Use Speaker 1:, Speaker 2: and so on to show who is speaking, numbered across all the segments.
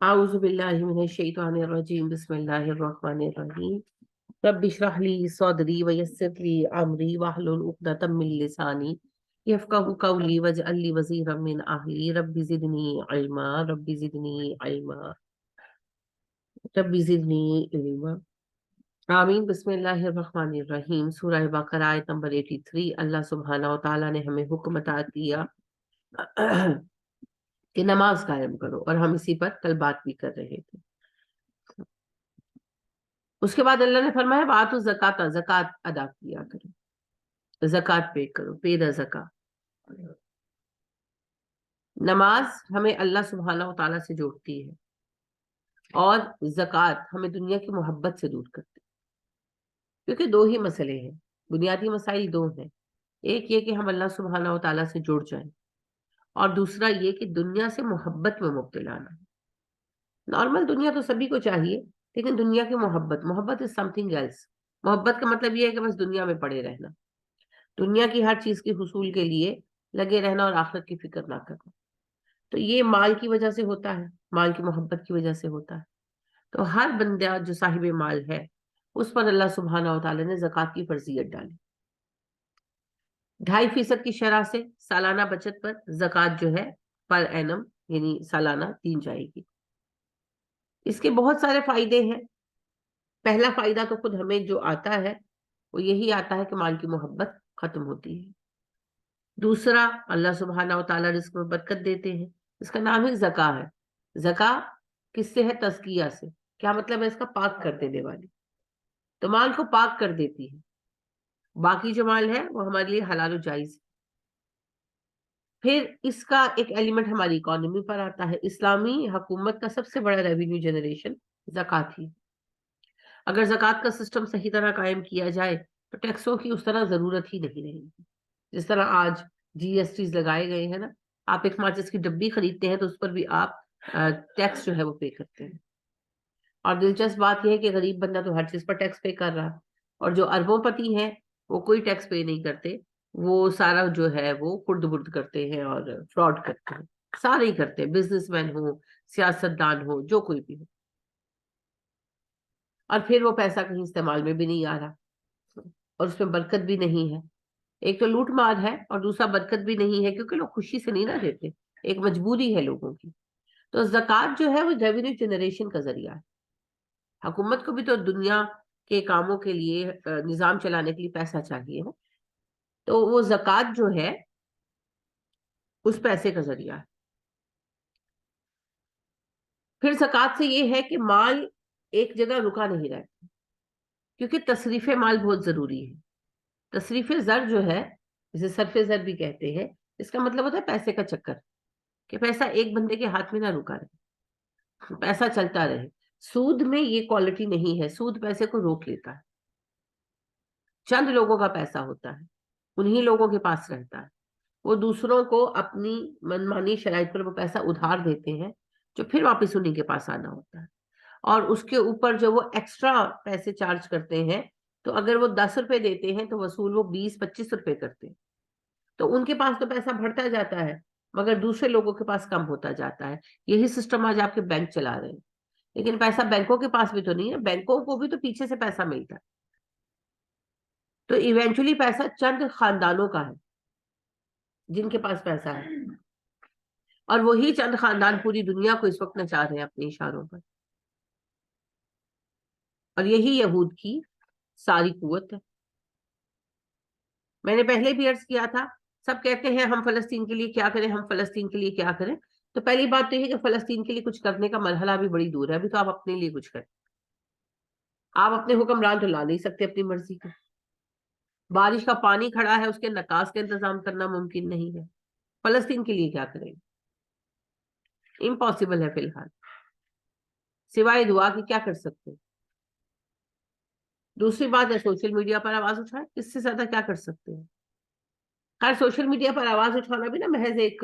Speaker 1: اعوذ باللہ من الشیطان الرجیم بسم اللہ الرحمن الرحیم رب اشرح لی صدری ویسر لی امری واحلل عقدۃ من لسانی یفقہوا قولی واجعل لی وزیرا من اہلی رب زدنی علما آمین۔ بسم اللہ الرحمن الرحیم۔ سورہ بقرہ آیت نمبر 83۔ اللہ سبحانہ و تعالیٰ نے ہمیں حکم عطا کیا کہ نماز قائم کرو، اور ہم اسی پر کل بات بھی کر رہے تھے۔ اس کے بعد اللہ نے فرمایا وآتوا الزکاۃ، زکوٰۃ ادا کیا کرو، زکوٰۃ پے کرو، پے دا زکاۃ۔ نماز ہمیں اللہ سبحانہ و تعالیٰ سے جوڑتی ہے، اور زکوٰۃ ہمیں دنیا کی محبت سے دور کرتی ہے، کیونکہ دو ہی مسئلے ہیں، بنیادی مسائل دو ہیں۔ ایک یہ کہ ہم اللہ سبحانہ و تعالیٰ سے جڑ جائیں، اور دوسرا یہ کہ دنیا سے محبت میں مبتلا نہ ہوں۔ نارمل دنیا تو سبھی کو چاہیے، لیکن دنیا کی محبت از سم تھنگ ایلس۔ محبت کا مطلب یہ ہے کہ بس دنیا میں پڑے رہنا، دنیا کی ہر چیز کے حصول کے لیے لگے رہنا، اور آخرت کی فکر نہ کرنا۔ تو یہ مال کی وجہ سے ہوتا ہے، مال کی محبت کی وجہ سے ہوتا ہے۔ تو ہر بندہ جو صاحب مال ہے، اس پر اللہ سبحانہ و تعالیٰ نے زکوٰۃ کی فرضیت ڈالی۔ 2.5% کی شرح سے سالانہ بچت پر زکوٰۃ جو ہے پر اینم یعنی سالانہ دی جائے گی۔ اس کے بہت سارے فائدے ہیں۔ پہلا فائدہ تو خود ہمیں جو آتا ہے وہ یہی آتا ہے کہ مال کی محبت ختم ہوتی ہے۔ دوسرا، اللہ سبحانہ و تعالیٰ رزق میں برکت دیتے ہیں، اس کا نام ہی زکوٰۃ ہے۔ زکوٰۃ کس سے ہے؟ تزکیہ سے۔ کیا مطلب ہے اس کا؟ پاک کر دینے والی، تو مال کو پاک کر دیتی ہے۔ باقی جو مال ہے وہ ہمارے لیے حلال و جائز ہے۔ پھر اس کا ایک ایلیمنٹ ہماری اکانومی پر آتا ہے۔ اسلامی حکومت کا سب سے بڑا ریونیو جنریشن زکوٰۃ ہی۔ اگر زکوٰۃ کا سسٹم صحیح طرح قائم کیا جائے تو ٹیکسوں کی اس طرح ضرورت ہی نہیں رہے گی۔ جس طرح آج جی ایس ٹیز لگائے گئے ہیں نا، آپ ایک ماچس کی ڈبی خریدتے ہیں تو اس پر بھی آپ ٹیکس جو ہے وہ پے کرتے ہیں۔ اور دلچسپ بات یہ ہے کہ غریب بندہ تو ہر چیز پر ٹیکس پے کر رہا، اور جو اربوں پتی ہیں وہ کوئی ٹیکس پے نہیں کرتے، وہ سارا جو ہے وہ خرد برد کرتے ہیں اور فراڈ کرتے ہیں، سارے ہی کرتے ہیں، بزنس مین ہو، سیاست دان ہو، جو کوئی بھی ہو۔ اور پھر وہ پیسہ کہیں استعمال میں بھی نہیں آ رہا، اور اس میں برکت بھی نہیں ہے۔ ایک تو لوٹ مار ہے، اور دوسرا برکت بھی نہیں ہے، کیونکہ لوگ خوشی سے نہیں نہ دیتے، ایک مجبوری ہے لوگوں کی۔ تو زکوٰۃ جو ہے وہ ریونیو جنریشن کا ذریعہ ہے۔ حکومت کو بھی تو دنیا کے کاموں کے لیے، نظام چلانے کے لیے پیسہ چاہیے نا، تو وہ زکوٰۃ جو ہے اس پیسے کا ذریعہ ہے۔ پھر زکوٰۃ سے یہ ہے کہ مال ایک جگہ رکا نہیں رہتا، کیونکہ تصریف مال بہت ضروری ہے۔ تصریف زر جو ہے، جسے صرف زر بھی کہتے ہیں، اس کا مطلب ہوتا ہے پیسے کا چکر، کہ پیسہ ایک بندے کے ہاتھ میں نہ رکا رہے، پیسہ چلتا رہے۔ سود میں یہ کوالٹی نہیں ہے، سود پیسے کو روک لیتا ہے۔ چند لوگوں کا پیسہ ہوتا ہے، انہی لوگوں کے پاس رہتا ہے، وہ دوسروں کو اپنی منمانی شرائط پر وہ پیسہ ادھار دیتے ہیں، جو پھر واپس انہی کے پاس آنا ہوتا ہے۔ اور اس کے اوپر جو وہ ایکسٹرا پیسے چارج کرتے ہیں، تو اگر وہ 10 روپے دیتے ہیں تو وصول وہ 20-25 روپے کرتے ہیں۔ تو ان کے پاس تو پیسہ بڑھتا جاتا ہے، مگر دوسرے لوگوں کے پاس کم ہوتا جاتا ہے۔ یہی سسٹم آج آپ کے بینک چلا رہے ہیں، لیکن پیسہ بینکوں کے پاس بھی تو نہیں ہے، بینکوں کو بھی تو پیچھے سے پیسہ ملتا ہے۔ تو ایونچولی پیسہ چند خاندانوں کا ہے، جن کے پاس پیسہ ہے، اور وہی چند خاندان پوری دنیا کو اس وقت نچا رہے ہیں اپنے اشاروں پر۔ اور یہی یہود کی ساری قوت ہے۔ میں نے پہلے بھی عرض کیا تھا، سب کہتے ہیں ہم فلسطین کے لیے کیا کریں، ہم فلسطین کے لیے کیا کریں۔ تو پہلی بات تو یہ کہ فلسطین کے لیے کچھ کرنے کا مرحلہ بھی بڑی دور ہے، ابھی تو آپ اپنے لیے کچھ کریں۔ آپ اپنے حکمران تو لا نہیں سکتے اپنی مرضی کے۔ بارش کا پانی کھڑا ہے، اس کے نکاس کا انتظام کرنا ممکن نہیں ہے۔ فلسطین کے لیے کیا کریں؟ امپاسبل ہے فی الحال، سوائے دعا کی کیا کر سکتے ہیں؟ دوسری بات ہے سوشل میڈیا پر آواز اٹھائیں، اس سے زیادہ کیا کر سکتے ہیں؟ خیر سوشل میڈیا پر آواز اٹھانا بھی نا محض ایک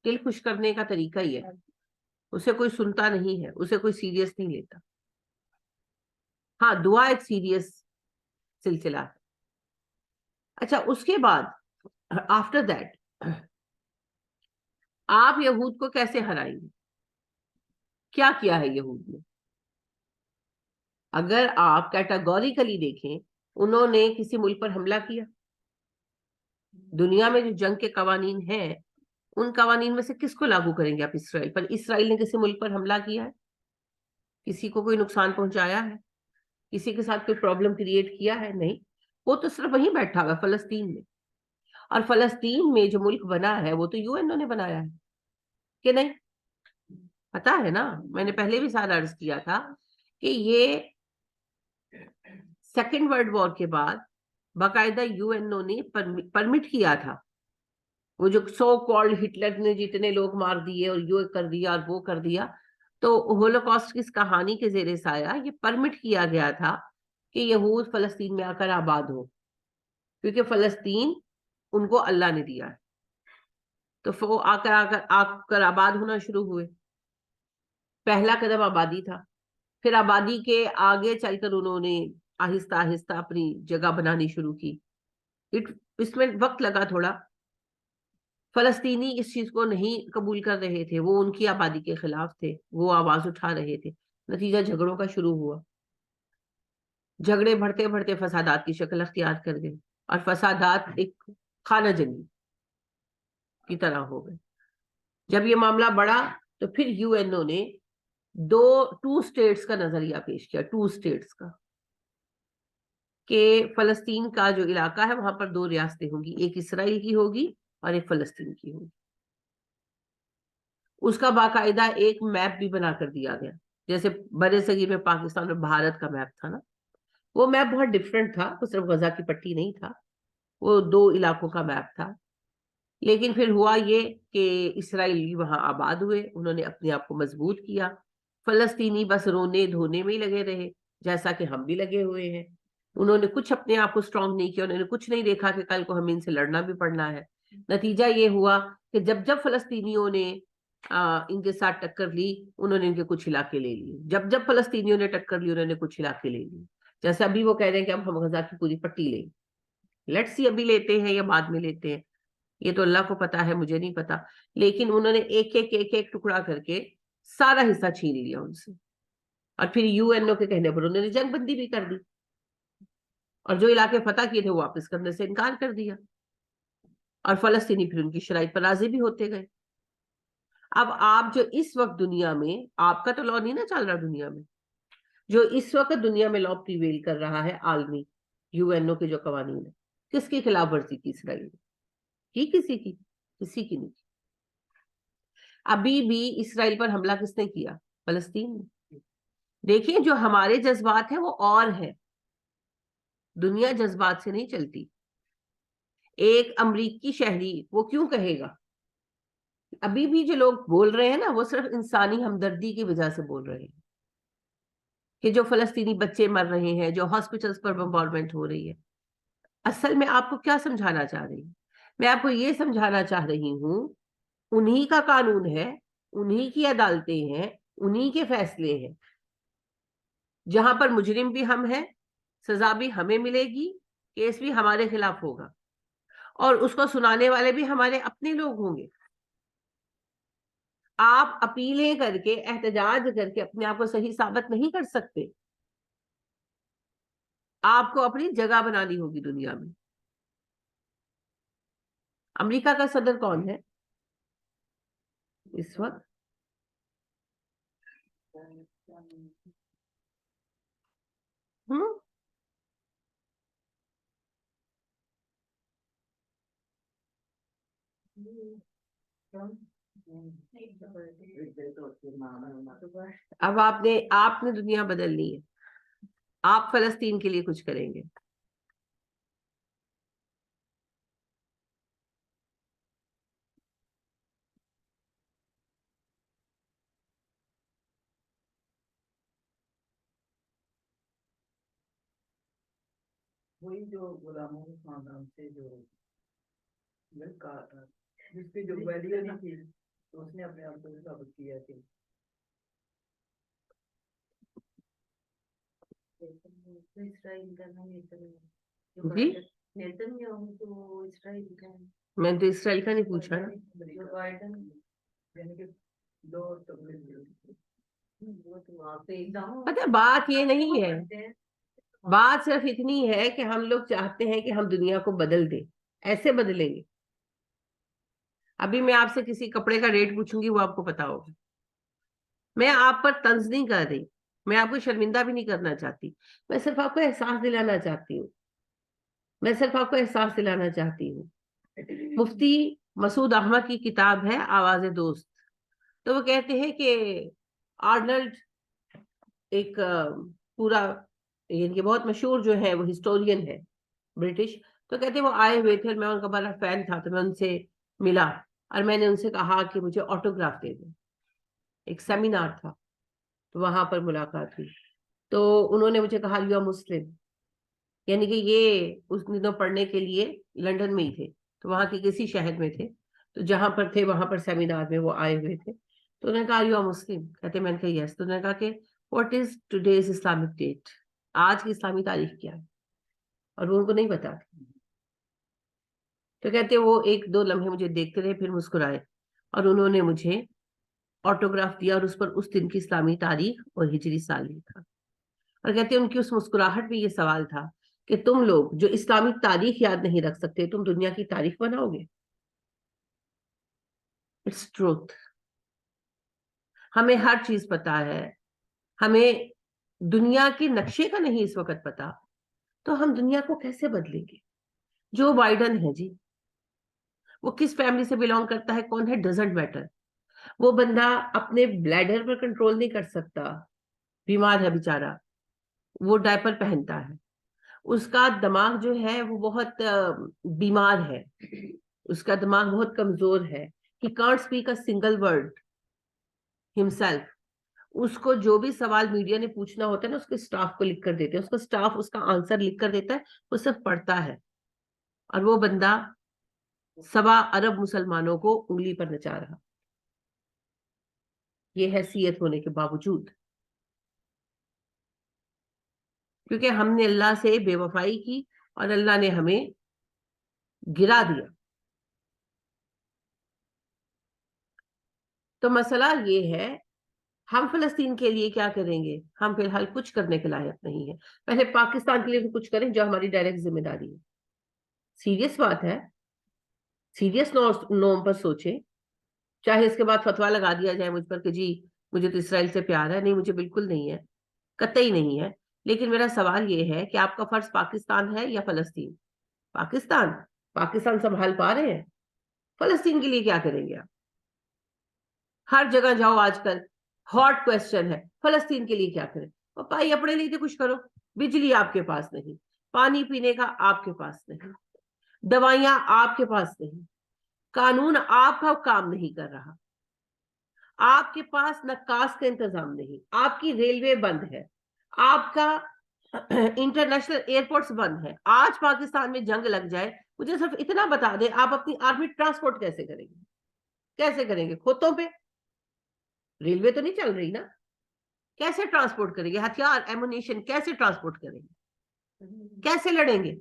Speaker 1: دل خوش کرنے کا طریقہ ہی ہے، اسے کوئی سنتا نہیں ہے، اسے کوئی سیریس نہیں لیتا۔ ہاں دعا ایک سیریس سلسلہ ہے۔ اچھا، اس کے بعد آفٹر دیٹ آپ یہود کو کیسے ہرائیں گے؟ کیا کیا ہے یہود نے؟ اگر آپ کیٹاگوریکلی دیکھیں، انہوں نے کسی ملک پر حملہ کیا؟ دنیا میں جو جنگ کے قوانین ہیں ان قوانین میں سے کس کو لاگو کریں گے آپ اسرائیل پر؟ اسرائیل نے کسی ملک پر حملہ کیا ہے؟ کسی کو کوئی نقصان پہنچایا ہے؟ کسی کے ساتھ کوئی پرابلم کریٹ کیا ہے؟ نہیں. وہ تو صرف وہیں بیٹھا ہوا فلسطین میں. اور فلسطین میں جو ملک بنا ہے وہ تو یو این او نے بنایا ہے کہ نہیں؟ پتا ہے نا، میں نے پہلے بھی سارا عرض کیا تھا کہ یہ سیکنڈ ورلڈ وار کے بعد باقاعدہ یو این او نے پرمٹ کیا تھا. وہ جو سو کالڈ ہٹلر نے جتنے لوگ مار دیے اور یہ کر دیا اور وہ کر دیا، تو ہولوکاسٹ کی اس کہانی کے زیر سایہ یہ پرمٹ کیا گیا تھا کہ یہود فلسطین میں آ کر آباد ہو، کیونکہ فلسطین ان کو اللہ نے دیا ہے. تو وہ آ کر آباد ہونا شروع ہوئے. پہلا قدم آبادی تھا. پھر آبادی کے آگے چل کر انہوں نے آہستہ آہستہ اپنی جگہ بنانی شروع کی. اس میں وقت لگا تھوڑا. فلسطینی اس چیز کو نہیں قبول کر رہے تھے، وہ ان کی آبادی کے خلاف تھے، وہ آواز اٹھا رہے تھے. نتیجہ جھگڑوں کا شروع ہوا. جھگڑے بڑھتے بڑھتے فسادات کی شکل اختیار کر گئے، اور فسادات ایک خانہ جنگی کی طرح ہو گئے. جب یہ معاملہ بڑھا تو پھر یو این او نے ٹو اسٹیٹس کا نظریہ پیش کیا. ٹو اسٹیٹس کا، کہ فلسطین کا جو علاقہ ہے وہاں پر دو ریاستیں ہوں گی، ایک اسرائیل کی ہوگی اور ایک فلسطین کی ہوگی. اس کا باقاعدہ ایک میپ بھی بنا کر دیا گیا، جیسے برے صغیر میں پاکستان اور بھارت کا میپ تھا نا. وہ میپ بہت ڈفرینٹ تھا، وہ صرف غزہ کی پٹی نہیں تھا، وہ دو علاقوں کا میپ تھا. لیکن پھر ہوا یہ کہ اسرائیلی وہاں آباد ہوئے، انہوں نے اپنے آپ کو مضبوط کیا. فلسطینی بس رونے دھونے میں ہی لگے رہے، جیسا کہ ہم بھی لگے ہوئے ہیں. انہوں نے کچھ اپنے آپ کو اسٹرانگ نہیں کیا، انہوں نے کچھ نہیں دیکھا کہ کل کو ہمیں ان سے لڑنا بھی پڑنا ہے. نتیجہ یہ ہوا کہ جب فلسطینیوں نے ان کے ساتھ ٹکر لی، انہوں نے ان کے کچھ علاقے لے لیے. جب فلسطینیوں نے ٹکر لی، انہوں نے کچھ علاقے لے لیے. جیسے ابھی وہ کہہ رہے ہیں کہ اب ہم غزہ کی پوری پٹی لیں. لیٹس سی ابھی لیتے ہیں یا بعد میں لیتے ہیں، یہ تو اللہ کو پتا ہے، مجھے نہیں پتا. لیکن انہوں نے ایک ایک ٹکڑا کر کے سارا حصہ چھین لیا ان سے. اور پھر یو این او کے کہنے پر انہوں نے جنگ بندی بھی کر دی، اور جو علاقے فتح کیے تھے وہ واپس کرنے سے انکار کر دیا. اور فلسطینی پھر ان کی شرائط پر راضی بھی ہوتے گئے. اب آپ جو اس وقت دنیا میں، آپ کا تو لا نہیں نا چل رہا دنیا میں، جو اس وقت دنیا میں لا پریویل کر رہا ہے عالمی، یو این او کے جو قوانین ہے، کس کی خلاف ورزی کی اسرائیل نے؟ کی کسی کی نہیں. ابھی بھی اسرائیل پر حملہ کس نے کیا؟ فلسطین نے. دیکھیں جو ہمارے جذبات ہیں وہ اور ہیں، دنیا جذبات سے نہیں چلتی. ایک امریکی شہری وہ کیوں کہے گا؟ ابھی بھی جو لوگ بول رہے ہیں نا، وہ صرف انسانی ہمدردی کی وجہ سے بول رہے ہیں کہ جو فلسطینی بچے مر رہے ہیں، جو ہاسپٹلز پر بمبارمنٹ ہو رہی ہے. اصل میں آپ کو کیا سمجھانا چاہ رہی ہوں؟ میں آپ کو یہ سمجھانا چاہ رہی ہوں، انہی کا قانون ہے، انہی کی عدالتیں ہیں، انہی کے فیصلے ہیں. جہاں پر مجرم بھی ہم ہیں، سزا بھی ہمیں ملے گی، کیس بھی ہمارے خلاف ہوگا، اور اس کو سنانے والے بھی ہمارے اپنے لوگ ہوں گے. آپ اپیلیں کر کے، احتجاج کر کے اپنے آپ کو صحیح ثابت نہیں کر سکتے. آپ کو اپنی جگہ بنانی ہوگی دنیا میں. امریکہ کا صدر کون ہے اس وقت؟ اب آپ نے دنیا بدلنی ہے، آپ فلسطین کے لیے کچھ کریں گے.
Speaker 2: وہی جو غلاموں کے خاندان سے جو جس کی جو ویلیو نہیں تھی، تو اس نے اپنے آپ کو ثابت کیا کہ اسرائیل کا نام
Speaker 1: جی
Speaker 2: نیتن یاہو تو اسرائیل کا ہے.
Speaker 1: میں نے تو اسرائیل کا نہیں پوچھا نا.
Speaker 2: جو بائیڈن یعنی کہ دو
Speaker 1: پتہ ہے بات یہ نہیں ہے، بات صرف اتنی ہے کہ ہم لوگ چاہتے ہیں کہ ہم دنیا کو بدل دیں. ایسے بدلیں گے؟ ابھی میں آپ سے کسی کپڑے کا ریٹ پوچھوں گی، وہ آپ کو پتا ہوگا. میں آپ پر طنز نہیں کر رہی، میں آپ کو شرمندہ بھی نہیں کرنا چاہتی، میں صرف آپ کو احساس دلانا چاہتی ہوں. میں صرف آپ کو احساس دلانا چاہتی ہوں. مفتی مسعود احمد کی کتاب ہے آواز دوست، تو وہ کہتے ہیں کہ آرنلڈ ایک پورا یعنی کہ بہت مشہور جو ہے وہ ہسٹورین ہے برٹش، تو کہتے ہیں وہ آئے ہوئے تھے، میں ان کا بڑا فین تھا، تو میں ان سے ملا اور میں نے ان سے کہا کہ مجھے آٹوگراف دے دیں. ایک سیمینار تھا تو وہاں پر ملاقات ہوئی، تو انہوں نے مجھے کہا یو آر مسلم، یعنی کہ یہ اس دنوں پڑھنے کے لیے لندن میں ہی تھے، تو وہاں کے کسی شہر میں تھے، تو جہاں پر تھے وہاں پر سیمینار میں وہ آئے ہوئے تھے. تو انہوں نے کہا یو آر مسلم، کہتے میں نے کہا یس. تو انہوں نے کہا کہ what is today's Islamic date, آج کی اسلامی تاریخ کیا ہے، اور وہ ان کو نہیں پتا. تو کہتے وہ ایک دو لمحے مجھے دیکھتے رہے، پھر مسکرائے اور انہوں نے مجھے آٹوگراف دیا، اور اس پر اس دن کی اسلامی تاریخ اور ہجری سال لکھا. اور کہتے ان کی اس مسکراہٹ میں یہ سوال تھا کہ تم لوگ جو اسلامی تاریخ یاد نہیں رکھ سکتے، تم دنیا کی تاریخ بناؤ گے؟ It's truth. ہمیں ہر چیز پتا ہے، ہمیں دنیا کے نقشے کا نہیں اس وقت پتا، تو ہم دنیا کو کیسے بدلیں گے؟ جو بائیڈن ہے جی، وہ کس فیملی سے بلونگ کرتا ہے، کون ہے، ڈزنٹ میٹر. وہ بندہ اپنے بلیڈر پر کنٹرول نہیں کر سکتا، بیمار ہے بیچارہ، وہ ڈائپر پہنتا ہے، اس کا دماغ جو ہے وہ بہت بیمار ہے، اس کا دماغ بہت کمزور ہے. He can't speak a single word himself. اس کو جو بھی سوال میڈیا نے پوچھنا ہوتا ہے نا، اس کے سٹاف کو لکھ کر دیتے ہیں، اس کا سٹاف اس کا آنسر لکھ کر دیتا ہے، وہ صرف پڑھتا ہے. اور وہ بندہ 1.25 ارب مسلمانوں کو انگلی پر نچا رہا، یہ حیثیت ہونے کے باوجود، کیونکہ ہم نے اللہ سے بے وفائی کی اور اللہ نے ہمیں گرا دیا. تو مسئلہ یہ ہے ہم فلسطین کے لیے کیا کریں گے؟ ہم فی الحال کچھ کرنے کے لائق نہیں ہے. پہلے پاکستان کے لیے بھی کچھ کریں جو ہماری ڈائریکٹ ذمہ داری ہے. سیریس بات ہے، سیریس نوم پر سوچیں. چاہے اس کے بعد فتویٰ لگا دیا جائے مجھ پر کہ جی مجھے تو اسرائیل سے پیار ہے، نہیں مجھے بالکل نہیں ہے، قطعی نہیں ہے. لیکن میرا سوال یہ ہے کہ آپ کا فرض پاکستان ہے یا فلسطین؟ پاکستان. پاکستان سنبھال پا رہے ہیں؟ فلسطین کے لیے کیا کریں گے آپ؟ ہر جگہ جاؤ آج کل ہاٹ کوشچن ہے، فلسطین کے لیے کیا کریں؟ پاپائی اپنے لیے تو کچھ کرو. بجلی آپ کے پاس نہیں، پانی پینے کا آپ کے پاس نہیں، دوائیاں آپ کے پاس نہیں، قانون آپ کا کام نہیں کر رہا، آپ کے پاس نقاص کا انتظام نہیں، آپ کی ریلوے بند ہے، آپ کا انٹرنیشنل ایئرپورٹس بند ہے. آج پاکستان میں جنگ لگ جائے، مجھے صرف اتنا بتا دیں آپ اپنی آرمی ٹرانسپورٹ کیسے کریں گے؟ کیسے کریں گے؟ کھوتوں پہ؟ ریلوے تو نہیں چل رہی نا، کیسے ٹرانسپورٹ کریں گے؟ ہتھیار ایمونیشن کیسے ٹرانسپورٹ کریں گے؟ کیسے لڑیں گے؟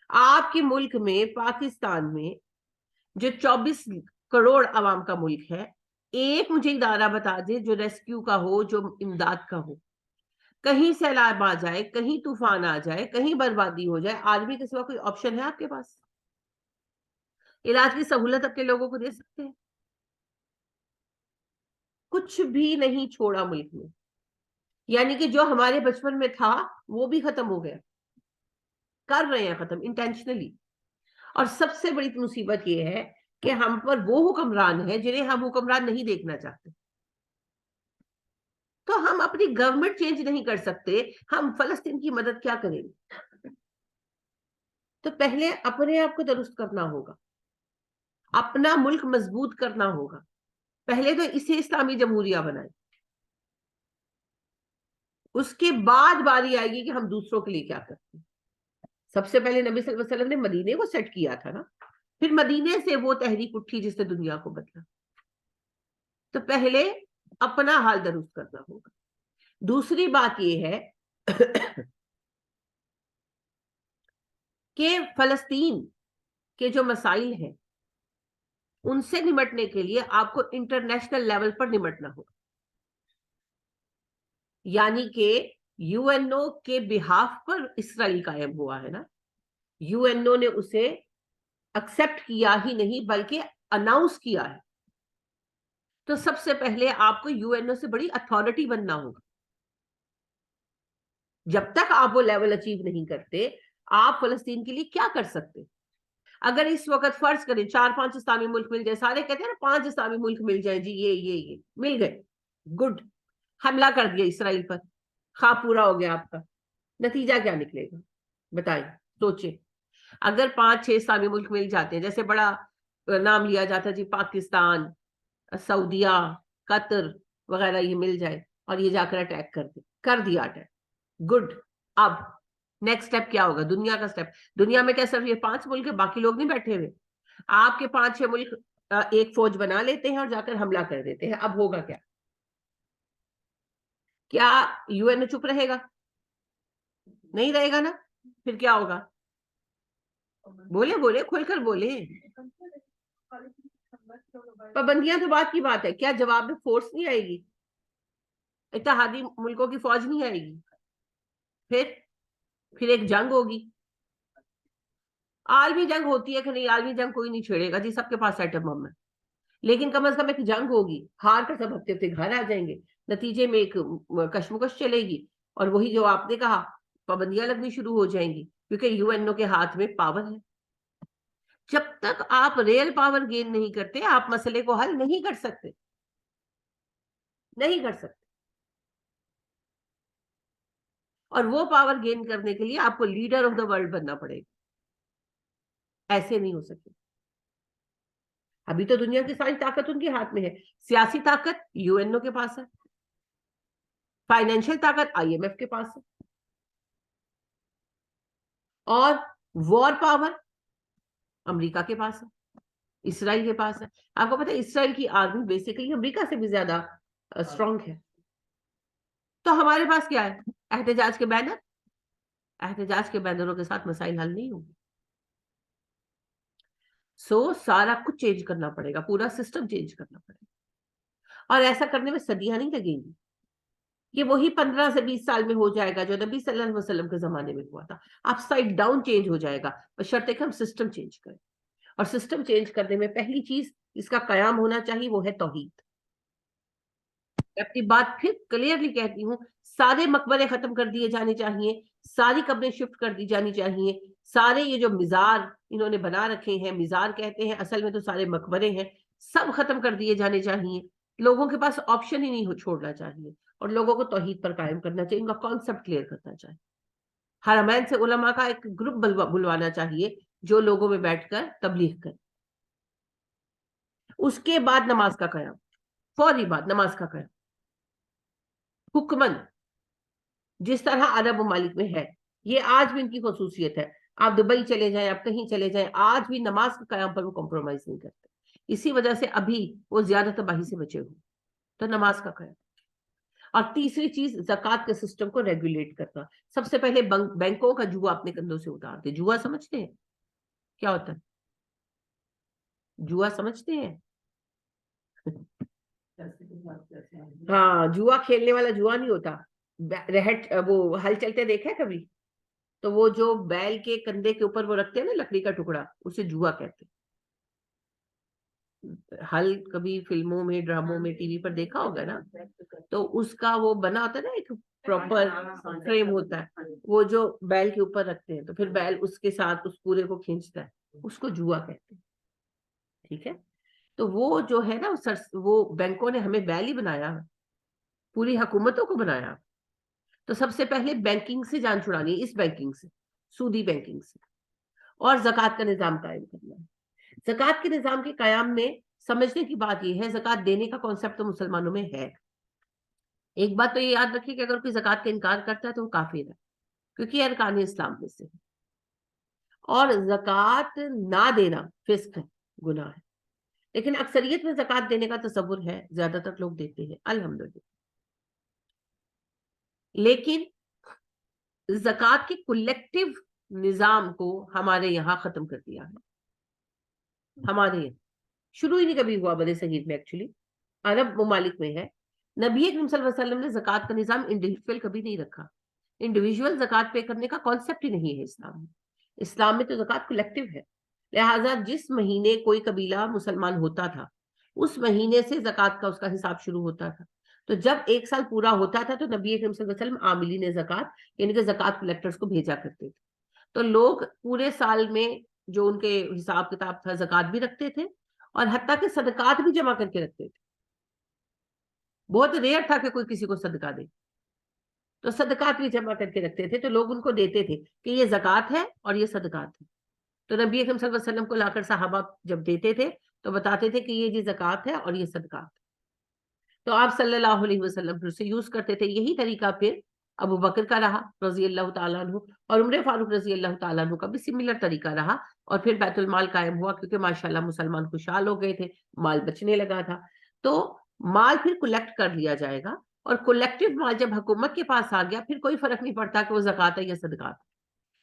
Speaker 1: آپ کے ملک میں، پاکستان میں جو 24 کروڑ عوام کا ملک ہے، ایک مجھے ادارہ بتا دے جو ریسکیو کا ہو، جو امداد کا ہو. کہیں سیلاب آ جائے، کہیں طوفان آ جائے، کہیں بربادی ہو جائے، آرمی کے سوا کوئی آپشن ہے آپ کے پاس؟ علاج کی سہولت اپنے لوگوں کو دے سکتے ہیں؟ کچھ بھی نہیں چھوڑا ملک میں. یعنی کہ جو ہمارے بچپن میں تھا وہ بھی ختم ہو گیا، کر رہے ہیں ختم انٹینشنلی. اور سب سے بڑی مصیبت یہ ہے کہ ہم پر وہ حکمران ہیں جنہیں ہم حکمران نہیں دیکھنا چاہتے. تو ہم اپنی گورنمنٹ چینج نہیں کر سکتے، ہم فلسطین کی مدد کیا کریں گے؟ تو پہلے اپنے آپ کو درست کرنا ہوگا، اپنا ملک مضبوط کرنا ہوگا. پہلے تو اسے اسلامی جمہوریہ بنائیں، اس کے بعد باری آئے گی کہ ہم دوسروں کے لیے کیا کرتے ہیں. سب سے پہلے نبی صلی اللہ علیہ وسلم نے مدینے کو سیٹ کیا تھا نا، پھر مدینے سے وہ تحریک اٹھی جس نے دنیا کو بدلا. تو پہلے اپنا حال درست کرنا ہوگا. دوسری بات یہ ہے کہ فلسطین کے جو مسائل ہیں ان سے نمٹنے کے لیے آپ کو انٹرنیشنل لیول پر نمٹنا ہوگا. یعنی کہ یو این او کے بہاف پر اسرائیل قائم ہوا ہے نا. یو این او نے اسے ایکسپٹ کیا ہی نہیں بلکہ اناؤنس کیا ہے. تو سب سے پہلے آپ کو یو این او سے بڑی اتھارٹی بننا ہوگا. جب تک آپ وہ لیول اچیو نہیں کرتے آپ فلسطین کے لیے کیا کر سکتے؟ اگر اس وقت فرض کریں 4-5 اسلامی ملک مل جائے, سارے کہتے ہیں نا 5 اسلامی ملک مل جائیں جی, یہ مل گئے, گڈ, حملہ کر دیا اسرائیل پر, خواب پورا ہو گیا آپ کا, نتیجہ کیا نکلے گا بتائیں, سوچیں. اگر 5-6 اسلامی ملک مل جاتے ہیں, جیسے بڑا نام لیا جاتا ہے جی پاکستان, سعودیہ, قطر وغیرہ, یہ مل جائے اور یہ جا کر اٹیک کر دیا اٹیک, گڈ. اب نیکسٹ سٹیپ کیا ہوگا؟ دنیا کا سٹیپ. دنیا میں کیا صرف یہ 5 ملک ہے, باقی لوگ نہیں بیٹھے ہوئے. آپ کے 5-6 ملک ایک فوج بنا لیتے ہیں اور جا کر حملہ کر دیتے ہیں. اب ہوگا کیا؟ کیا یو این او چپ رہے گا؟ نہیں رہے گا نا. پھر کیا ہوگا؟ بولے کھل کر بولے. پابندیاں تو بات کی بات ہے, کیا جواب میں فورس نہیں آئے گی؟ اتحادی ملکوں کی فوج نہیں آئے گی؟ پھر ایک جنگ ہوگی. عالمی جنگ ہوتی ہے کہ نہیں؟ عالمی جنگ کوئی نہیں چھیڑے گا جی, سب کے پاس ایٹم بم ہے. لیکن کم از کم ایک جنگ ہوگی, ہار کر سب ہفتے ہفتے گھر آ جائیں گے, نتیجے میں ایک کشمکش چلے گی, اور وہی جو آپ نے کہا پابندیاں لگنی شروع ہو جائیں گی, کیونکہ یو این او کے ہاتھ میں پاور ہے. جب تک آپ ریئل پاور گین نہیں کرتے آپ مسئلے کو حل نہیں کر سکتے, نہیں کر سکتے. اور وہ پاور گین کرنے کے لیے آپ کو لیڈر آف دا ورلڈ بننا پڑے گا, ایسے نہیں ہو سکے. ابھی تو دنیا کی ساری طاقت ان کے ہاتھ میں ہے. سیاسی طاقت یو این او کے پاس ہے, فائنینشیل طاقت آئی ایم ایف کے پاس ہے, اور وار پاور امریکہ کے پاس ہے, اسرائیل کے پاس ہے. آپ کو پتا ہے اسرائیل کی آرمی بیسیکلی امریکہ سے بھی زیادہ اسٹرانگ ہے. تو ہمارے پاس کیا ہے؟ احتجاج کے بینر. احتجاج کے بینروں کے ساتھ مسائل حل نہیں ہوں گے. سارا کچھ چینج کرنا پڑے گا, پورا سسٹم چینج کرنا پڑے گا, اور ایسا کرنے میں صدیاں نہیں لگیں گی. یہ وہی 15 سے 20 سال میں ہو جائے گا جو نبی صلی اللہ علیہ وسلم کے زمانے میں ہوا تھا. اپ سائڈ ڈاؤن چینج ہو جائے گا, بشرطے کہ ہم سسٹم چینج کریں. اور سسٹم چینج کرنے میں پہلی چیز اس کا قیام ہونا چاہیے, وہ ہے توحید. اپنی بات پھر کلیئرلی کہتی ہوں, سارے مقبرے ختم کر دیے جانے چاہیے, ساری قبریں شفٹ کر دی جانی چاہیے, سارے یہ جو مزار انہوں نے بنا رکھے ہیں, مزار کہتے ہیں اصل میں تو سارے مقبرے ہیں, سب ختم کر دیے جانے چاہیے. لوگوں کے پاس آپشن ہی نہیں چھوڑنا چاہیے, اور لوگوں کو توحید پر قائم کرنا چاہیے, ان کا کانسیپٹ کلیئر کرنا چاہیے. حرمین سے علماء کا ایک گروپ بلوانا چاہیے جو لوگوں میں بیٹھ کر تبلیغ کرے. اس کے بعد نماز کا قیام, فوری بات نماز کا قیام. حکمن جس طرح عرب ممالک میں ہے, یہ آج بھی ان کی خصوصیت ہے. آپ دبئی چلے جائیں, آپ کہیں چلے جائیں, آج بھی نماز کے قیام پر وہ کمپرومائز نہیں کرتے. اسی وجہ سے ابھی وہ زیادہ تباہی سے بچے ہوئے. تو نماز کا قیام. اور تیسری چیز زکوٰۃ کے سسٹم کو ریگولیٹ کرنا. سب سے پہلے بینکوں کا جوا اپنے کندھوں سے اتار دے. جوا سمجھتے ہیں کیا ہوتا ہے؟ جوا سمجھتے ہیں؟ ہاں, جوا کھیلنے والا جوا نہیں ہوتا, رہٹ وہ ہل چلتے دیکھا ہے کبھی؟ تو وہ جو بیل کے کندھے کے اوپر وہ رکھتے ہیں نا لکڑی کا ٹکڑا, اسے جوا کہتے ہیں. ہل کبھی فلموں میں ڈراموں میں ٹی وی پر دیکھا ہوگا نا, تو اس کا وہ بنا ہوتا ہے نا, ایک پراپر فریم ہوتا ہے, وہ جو بیل کے اوپر رکھتے ہیں, تو پھر بیل اس کے ساتھ اس پورے کو کھینچتا ہے, اس کو جوا کہتے ہیں. ٹھیک ہے, تو وہ جو ہے نا وہ بینکوں نے ہمیں بیل ہی بنایا, پوری حکومتوں کو بنایا. تو سب سے پہلے بینکنگ سے جان چھڑانی ہے, اس بینکنگ سے, سودی بینکنگ سے, اور زکوٰۃ کا نظام قائم کرنا ہے. زکوٰۃ کے نظام کے قیام میں سمجھنے کی بات یہ ہے, زکوٰۃ دینے کا کانسیپٹ تو مسلمانوں میں ہے. ایک بات تو یہ یاد رکھیے کہ اگر کوئی زکوٰۃ کا انکار کرتا ہے تو وہ کافر ہے, کیونکہ یہ ارکان اسلام میں سے ہے. اور زکوٰۃ نہ دینا فسق ہے, گناہ ہے. لیکن اکثریت میں زکوٰۃ دینے کا تصور ہے, زیادہ تر لوگ دیتے ہیں الحمدللہ. لیکن زکوٰۃ کے کلیکٹیو نظام کو ہمارے یہاں ختم کر دیا ہے. ہمارے یہاں شروع ہی نہیں کبھی ہوا برے صغیر میں, ایکچولی عرب ممالک میں ہے, نبی اکرم صلی اللہ علیہ وسلم نے زکوٰۃ کا نظام انڈیویجول کبھی نہیں رکھا. انڈیویجول زکوٰۃ پے کرنے کا کانسیپٹ ہی نہیں ہے اسلام میں. اسلام میں تو زکوٰۃ کلیکٹیو ہے. لہٰذا جس مہینے کوئی قبیلہ مسلمان ہوتا تھا اس مہینے سے زکوٰۃ کا اس کا حساب شروع ہوتا تھا. تو جب ایک سال پورا ہوتا تھا تو نبی اکرم صلی اللہ علیہ وسلم عاملین زکوٰۃ یعنی کہ زکوٰۃ کلیکٹرز کو بھیجا کرتے تھے. تو لوگ پورے سال میں جو ان کے حساب کتاب تھا زکوٰۃ بھی رکھتے تھے اور حتیٰ کہ صدقات بھی جمع کر کے رکھتے تھے. بہت ریئر تھا کہ کوئی کسی کو صدقہ دے, تو صدقات بھی جمع کر کے رکھتے تھے. تو لوگ ان کو دیتے تھے کہ یہ زکوٰۃ ہے اور یہ صدقات ہے. تو نبی اکرم صلی اللہ علیہ وسلم کو لا کر صحابہ جب دیتے تھے تو بتاتے تھے کہ یہ جی زکوٰۃ ہے اور یہ صدقات. تو آپ صلی اللہ علیہ وسلم پھر سے یوز کرتے تھے. یہی طریقہ پھر ابو بکر کا رہا رضی اللہ تعالیٰ عنہ, اور عمر فاروق رضی اللہ تعالیٰ عنہ کا بھی سملر طریقہ رہا. اور پھر بیت المال قائم ہوا کیونکہ ماشاءاللہ مسلمان خوشحال ہو گئے تھے, مال بچنے لگا تھا. تو مال پھر کلیکٹ کر لیا جائے گا, اور کولیکٹیو مال جب حکومت کے پاس آ گیا پھر کوئی فرق نہیں پڑتا کہ وہ زکوٰۃ ہے یا صدقات.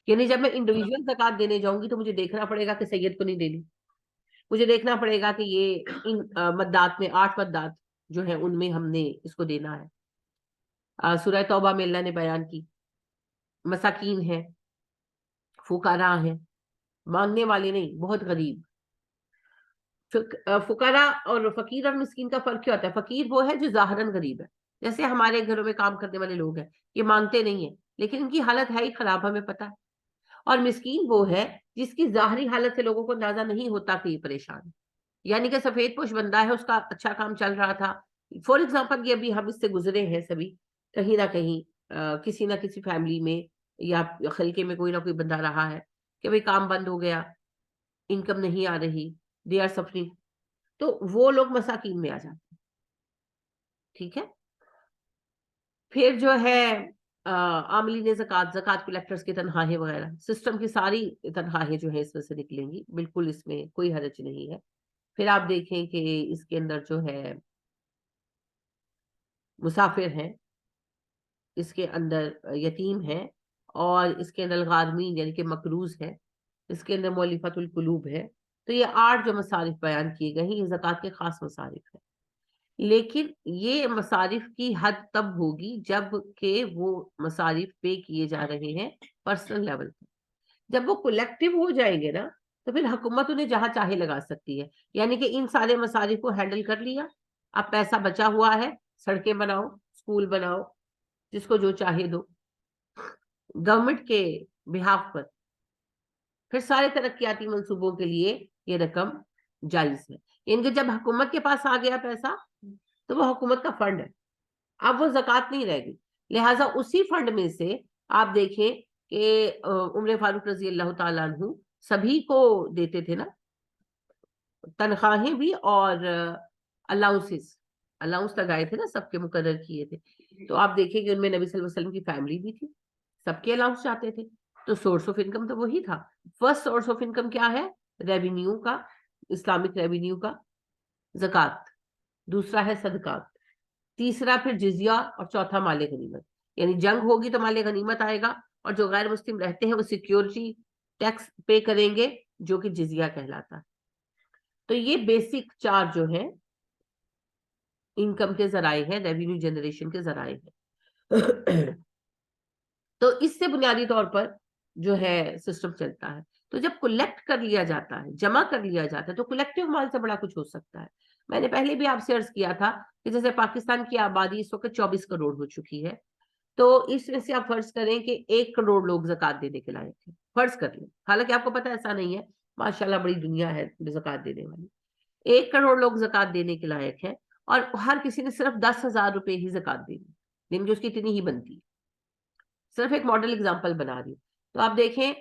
Speaker 1: یعنی جب میں انڈیویجول زکوٰۃ دینے جاؤں گی تو مجھے دیکھنا پڑے گا کہ سید کو نہیں دینی, مجھے دیکھنا پڑے گا کہ یہ ان مدات میں 8 مدات جو ہیں ان میں ہم نے اس کو دینا ہے. سورہ توبہ میں اللہ نے بیان کی مساکین ہیں, فقراء ہیں, مانگنے والے نہیں, بہت غریب. فقراء اور فقیر اور مسکین کا فرق کیا ہوتا ہے؟ فقیر وہ ہے جو ظاہراً غریب ہے, جیسے ہمارے گھروں میں کام کرنے والے لوگ ہیں, یہ مانگتے نہیں ہیں لیکن ان کی حالت ہے ہی خراب, ہمیں پتا ہے. اور مسکین وہ ہے جس کی ظاہری حالت سے لوگوں کو اندازہ نہیں ہوتا کہ یہ پریشان ہے, یعنی کہ سفید پوش بندہ ہے, اس کا اچھا کام چل رہا تھا. فار ایگزامپل یہ ابھی ہم اس سے گزرے ہیں سبھی, کہیں نہ کہیں کسی نہ کسی فیملی میں یا خلقے میں کوئی نہ کوئی بندہ رہا ہے کہ بھئی کام بند ہو گیا, انکم نہیں آ رہی, دے آر سفرنگ. تو وہ لوگ مساکین میں آ جاتے ہیں. ٹھیک ہے. پھر جو ہے عاملین زکوٰۃ, زکوٰۃ کلیکٹرز کی تنخواہیں وغیرہ, سسٹم کی ساری تنخواہیں جو ہے اس میں سے نکلیں گی, بالکل اس میں کوئی حرج نہیں ہے. پھر آپ دیکھیں کہ اس کے اندر جو ہے مسافر ہیں, اس کے اندر یتیم ہیں, اور اس کے اندر غارمین یعنی کہ مقروض ہے, اس کے اندر مؤلفۃ القلوب ہے. تو یہ 8 جو مصارف بیان کیے گئے ہیں یہ زکوٰۃ کے خاص مصارف ہیں. لیکن یہ مصارف کی حد تب ہوگی جب کہ وہ مصارف پے کیے جا رہے ہیں پرسنل لیول پر. جب وہ کولیکٹیو ہو جائیں گے نا تو پھر حکومت انہیں جہاں چاہے لگا سکتی ہے. یعنی کہ ان سارے مصارف کو ہینڈل کر لیا, اب پیسہ بچا ہوا ہے, سڑکیں بناؤ, اسکول بناؤ, جس کو جو چاہے دو, گورنمنٹ کے بہاف پر. پھر سارے ترقیاتی منصوبوں کے لیے یہ رقم جائز ہے. یعنی کہ جب حکومت کے پاس آ گیا پیسہ تو وہ حکومت کا فنڈ ہے, اب وہ زکوٰۃ نہیں رہ گئی. لہٰذا اسی فنڈ میں سے آپ دیکھیں کہ عمر فاروق رضی اللہ تعالیٰ عنہ سبھی کو دیتے تھے نا تنخواہیں بھی, اور الاؤنس لگائے تھے نا, سب کے مقرر کیے تھے. تو آپ دیکھیں کہ ان میں نبی صلی اللہ علیہ وسلم کی فیملی بھی تھی, سب کے الاؤنس جاتے تھے. تو سورس آف انکم تو وہی تھا. فرسٹ سورس آف انکم کیا ہے؟ ریونیو کا, اسلامک ریونیو کا, زکوٰۃ. دوسرا ہے صدقات. تیسرا پھر جزیہ, اور چوتھا مال غنیمت. یعنی جنگ ہوگی تو مال غنیمت آئے گا, اور جو غیر مسلم رہتے ہیں وہ سیکیورٹی ٹیکس پے کریں گے جو کہ جزیہ کہلاتا ہے. تو یہ بیسک 4 جو ہیں انکم کے ذرائع ہیں, ریونیو جنریشن کے ذرائع ہیں. تو اس سے بنیادی طور پر جو ہے سسٹم چلتا ہے. تو جب کلیکٹ کر لیا جاتا ہے, جمع کر لیا جاتا ہے, تو کلیکٹیو مال سے بڑا کچھ ہو سکتا ہے. میں نے پہلے بھی آپ سے عرض کیا تھا کہ جیسے پاکستان کی آبادی اس وقت 24 کروڑ ہو چکی ہے, تو اس میں سے آپ فرض کریں کہ 1 کروڑ لوگ زکوٰۃ دینے کے لائق ہیں, فرض کر لیں. حالانکہ آپ کو پتہ ایسا نہیں ہے, ماشاءاللہ بڑی دنیا ہے زکوٰۃ دینے والی. 1 کروڑ لوگ زکوٰۃ دینے کے لائق ہیں, اور ہر کسی نے صرف 10,000 روپے ہی زکوٰۃ دینی, یعنی کہ اس کی اتنی ہی بنتی ہے. صرف ایک ماڈل اگزامپل بنا رہی. تو آپ دیکھیں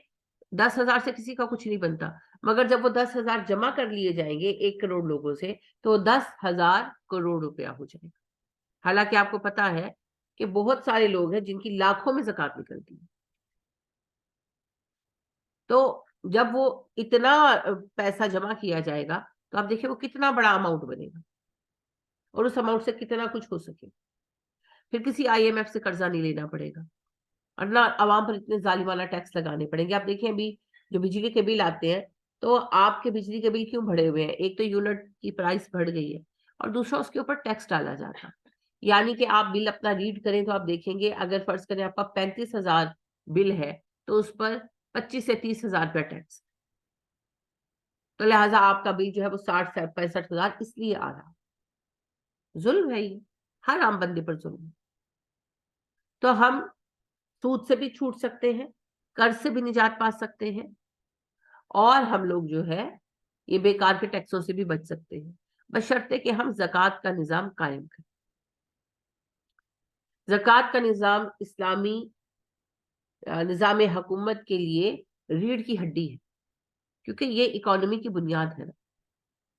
Speaker 1: 10,000 سے کسی کا کچھ نہیں بنتا, مگر جب وہ 10,000 جمع کر لیے جائیں گے 1 کروڑ لوگوں سے تو 10,000 کروڑ روپیہ ہو جائے گا. حالانکہ آپ کو پتا ہے کہ بہت سارے لوگ ہیں جن کی لاکھوں میں زکوٰۃ نکلتی ہے. تو جب وہ اتنا پیسہ جمع کیا جائے گا تو آپ دیکھیں وہ کتنا بڑا اماؤنٹ بنے گا, اور اس اماؤنٹ سے کتنا کچھ ہو سکے. پھر کسی IMF سے قرضہ نہیں لینا پڑے گا, اور نہ عوام پر اتنے ظالمانہ ٹیکس لگانے پڑیں گے. آپ دیکھیں ابھی جو بجلی کے بل آتے ہیں تو آپ کے بجلی کے بل کیوں بڑھے ہوئے ہیں؟ ایک تو یونٹ کی پرائس بڑھ گئی ہے, اور دوسرا اس کے اوپر ٹیکس ڈالا جاتا. یعنی کہ آپ بل اپنا ریڈ کریں تو آپ دیکھیں گے اگر فرض کریں آپ کا 35,000 بل ہے تو اس پر 25 سے 30,000 روپیہ ٹیکس، تو لہٰذا آپ کا بل جو ہے وہ 60 سے 65,000 اس لیے آ رہا، ظلم ہے یہ، ہر عام بندے پر ظلم ہے۔ تو ہم سود سے بھی چھوٹ سکتے ہیں، قرض سے بھی نجات پا سکتے ہیں، اور ہم لوگ جو ہے یہ بیکار کے ٹیکسوں سے بھی بچ سکتے ہیں، بشرطے کہ ہم زکوٰۃ کا نظام قائم کریں۔ زکوٰۃ کا نظام اسلامی نظام حکومت کے لیے ریڑھ کی ہڈی ہے، کیونکہ یہ اکانومی کی بنیاد ہے،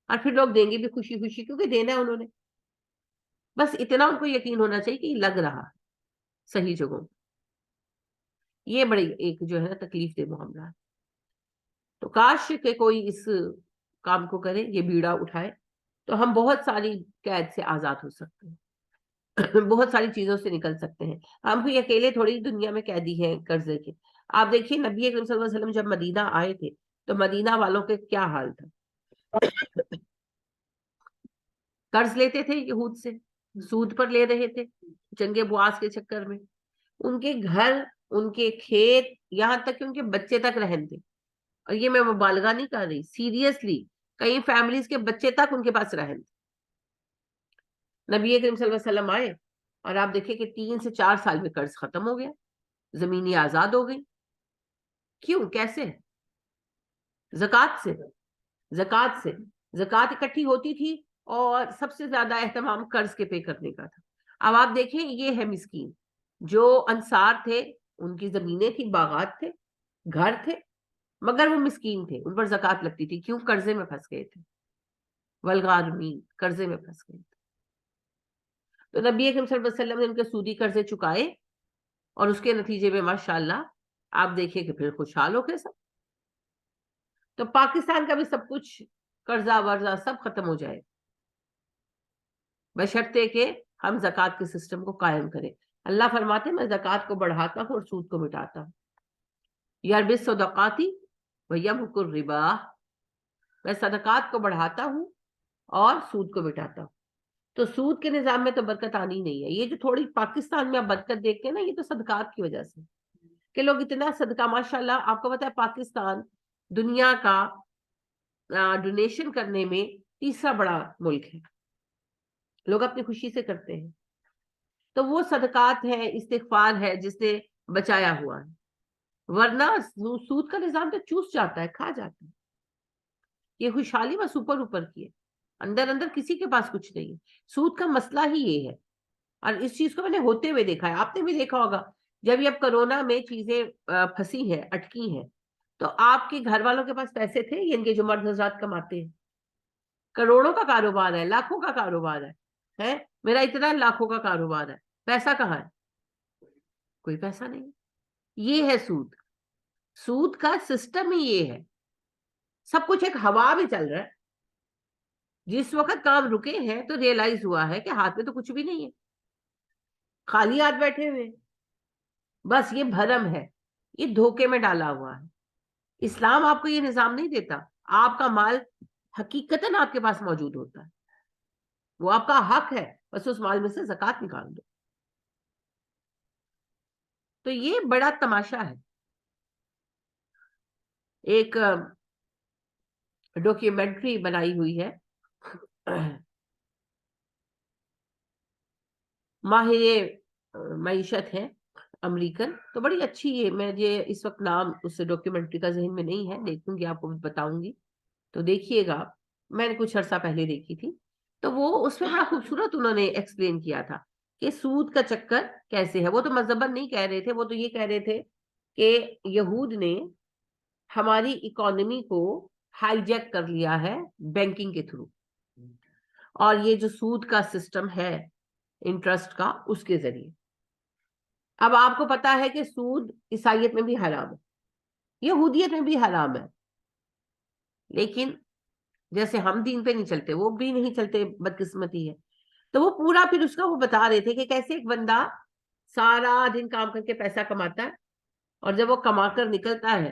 Speaker 1: اور پھر لوگ دیں گے بھی خوشی خوشی کیونکہ دینا ہے انہوں نے، بس اتنا ان کو یقین ہونا چاہیے کہ یہ لگ رہا ہے صحیح جگہوں۔ یہ بڑی ایک جو ہے نا تکلیف دہ معاملہ ہے، تو کاش کہ کوئی اس کام کو کرے، یہ بیڑا اٹھائے، تو ہم بہت ساری قید سے آزاد ہو سکتے ہیں، بہت ساری چیزوں سے نکل سکتے ہیں۔ ہم کوئی اکیلے تھوڑی دنیا میں قیدی ہیں قرضے کے۔ آپ دیکھیے نبی اکرم صلی اللہ علیہ وسلم جب مدینہ آئے تھے تو مدینہ والوں کے کیا حال تھا، قرض لیتے تھے یہود سے، سود پر لے رہے تھے جنگ بواس کے چکر میں، ان کے گھر، ان کے کھیت، یہاں تک کہ ان کے بچے تک رہن تھے، اور یہ میں مبالغہ نہیں کر رہی، سیریسلی کئی فیملیز کے بچے تک ان کے پاس رہن تھے۔ نبی کریم صلی اللہ علیہ وسلم آئے اور آپ دیکھیں کہ 3 سے 4 سال میں قرض ختم ہو گیا، زمینیں آزاد ہو گئی۔ کیوں؟ کیسے؟ زکوٰۃ سے، زکوٰۃ سے، زکوٰۃ اکٹھی ہوتی تھی اور سب سے زیادہ اہتمام قرض کے پے کرنے کا تھا۔ اب آپ دیکھیں یہ ہے مسکین، جو انصار تھے ان کی زمینیں تھی، باغات تھے، گھر تھے، مگر وہ مسکین تھے، ان پر زکوٰۃ لگتی تھی، کیوں؟ قرضے میں پھنس گئے تھے، والغارمین، قرضے میں پھنس گئے تھے۔ تو نبی اکرم صلی اللہ علیہ وسلم نے ان کے سودی قرضے چکائے، اور اس کے نتیجے میں ماشاءاللہ آپ دیکھیں کہ پھر خوشحال ہو کے سب۔ تو پاکستان کا بھی سب کچھ قرضہ ورزہ سب ختم ہو جائے، بشرطے کہ ہم زکوٰۃ کے سسٹم کو قائم کریں۔ اللہ فرماتے ہیں میں زکوٰۃ کو بڑھاتا ہوں اور سود کو مٹاتا ہوں، یربی الصدقات ویمحق الربا، میں صدقات کو بڑھاتا ہوں اور سود کو مٹاتا ہوں۔ تو سود کے نظام میں تو برکت آنی نہیں ہے۔ یہ جو تھوڑی پاکستان میں آپ برکت دیکھتے ہیں نا، یہ تو صدقات کی وجہ سے کہ لوگ اتنا صدقہ، ماشاءاللہ آپ کو پتا ہے پاکستان دنیا کا ڈونیشن کرنے میں تیسرا بڑا ملک ہے، لوگ اپنی خوشی سے کرتے ہیں۔ تو وہ صدقات ہے، استغفار ہے جس نے بچایا ہوا ہے، ورنہ سود کا نظام تو چوس جاتا ہے، کھا جاتا ہے۔ یہ خوشحالی بس اوپر اوپر کی ہے، اندر اندر کسی کے پاس کچھ نہیں ہے۔ سود کا مسئلہ ہی یہ ہے، اور اس چیز کو میں نے ہوتے ہوئے دیکھا ہے، آپ نے بھی دیکھا ہوگا جب یہ اب کرونا میں چیزیں پھنسی ہیں، اٹکی ہیں، تو آپ کے گھر والوں کے پاس پیسے تھے، یہ ان کے جو مرد حضرات کماتے ہیں، کروڑوں کا کاروبار ہے، لاکھوں کا کاروبار ہے، میرا اتنا لاکھوں کا کاروبار ہے، پیسہ کہاں ہے؟ کوئی پیسہ نہیں۔ یہ ہے سود، سود کا سسٹم ہی یہ ہے، سب کچھ ایک ہوا میں چل رہا ہے۔ جس وقت کام رکے ہیں تو ریئلائز ہوا ہے کہ ہاتھ میں تو کچھ بھی نہیں ہے، خالی ہاتھ بیٹھے ہوئے، بس یہ بھرم ہے، یہ دھوکے میں ڈالا ہوا ہے۔ اسلام آپ کو یہ نظام نہیں دیتا، آپ کا مال حقیقتاً آپ کے پاس موجود ہوتا ہے، وہ آپ کا حق ہے، بس اس مال میں سے زکوٰۃ نکال دو۔ تو یہ بڑا تماشا ہے۔ ایک ڈاکیومنٹری بنائی ہوئی ہے، ماہر معیشت ہے امریکن، تو بڑی اچھی ہے، میں یہ اس وقت نام اس ڈاکیومنٹری کا ذہن میں نہیں ہے، دیکھوں گی آپ کو بتاؤں گی، تو دیکھیے گا، میں نے کچھ عرصہ پہلے دیکھی تھی، تو وہ اس میں بڑا خوبصورت انہوں نے ایکسپلین کیا تھا کہ سود کا چکر کیسے ہے۔ وہ تو مذہباً نہیں کہہ رہے تھے، وہ تو یہ کہہ رہے تھے کہ یہود نے ہماری اکانومی کو ہائی جیک کر لیا ہے بینکنگ کے تھرو، اور یہ جو سود کا سسٹم ہے انٹرسٹ کا، اس کے ذریعے۔ اب آپ کو پتا ہے کہ سود عیسائیت میں بھی حرام ہے، یہودیت میں بھی حرام ہے، لیکن جیسے ہم دین پہ نہیں چلتے وہ بھی نہیں چلتے، بدقسمتی ہے۔ تو وہ پورا پھر اس کا وہ بتا رہے تھے کہ کیسے ایک بندہ سارا دن کام کر کے پیسہ کماتا ہے، اور جب وہ کما کر نکلتا ہے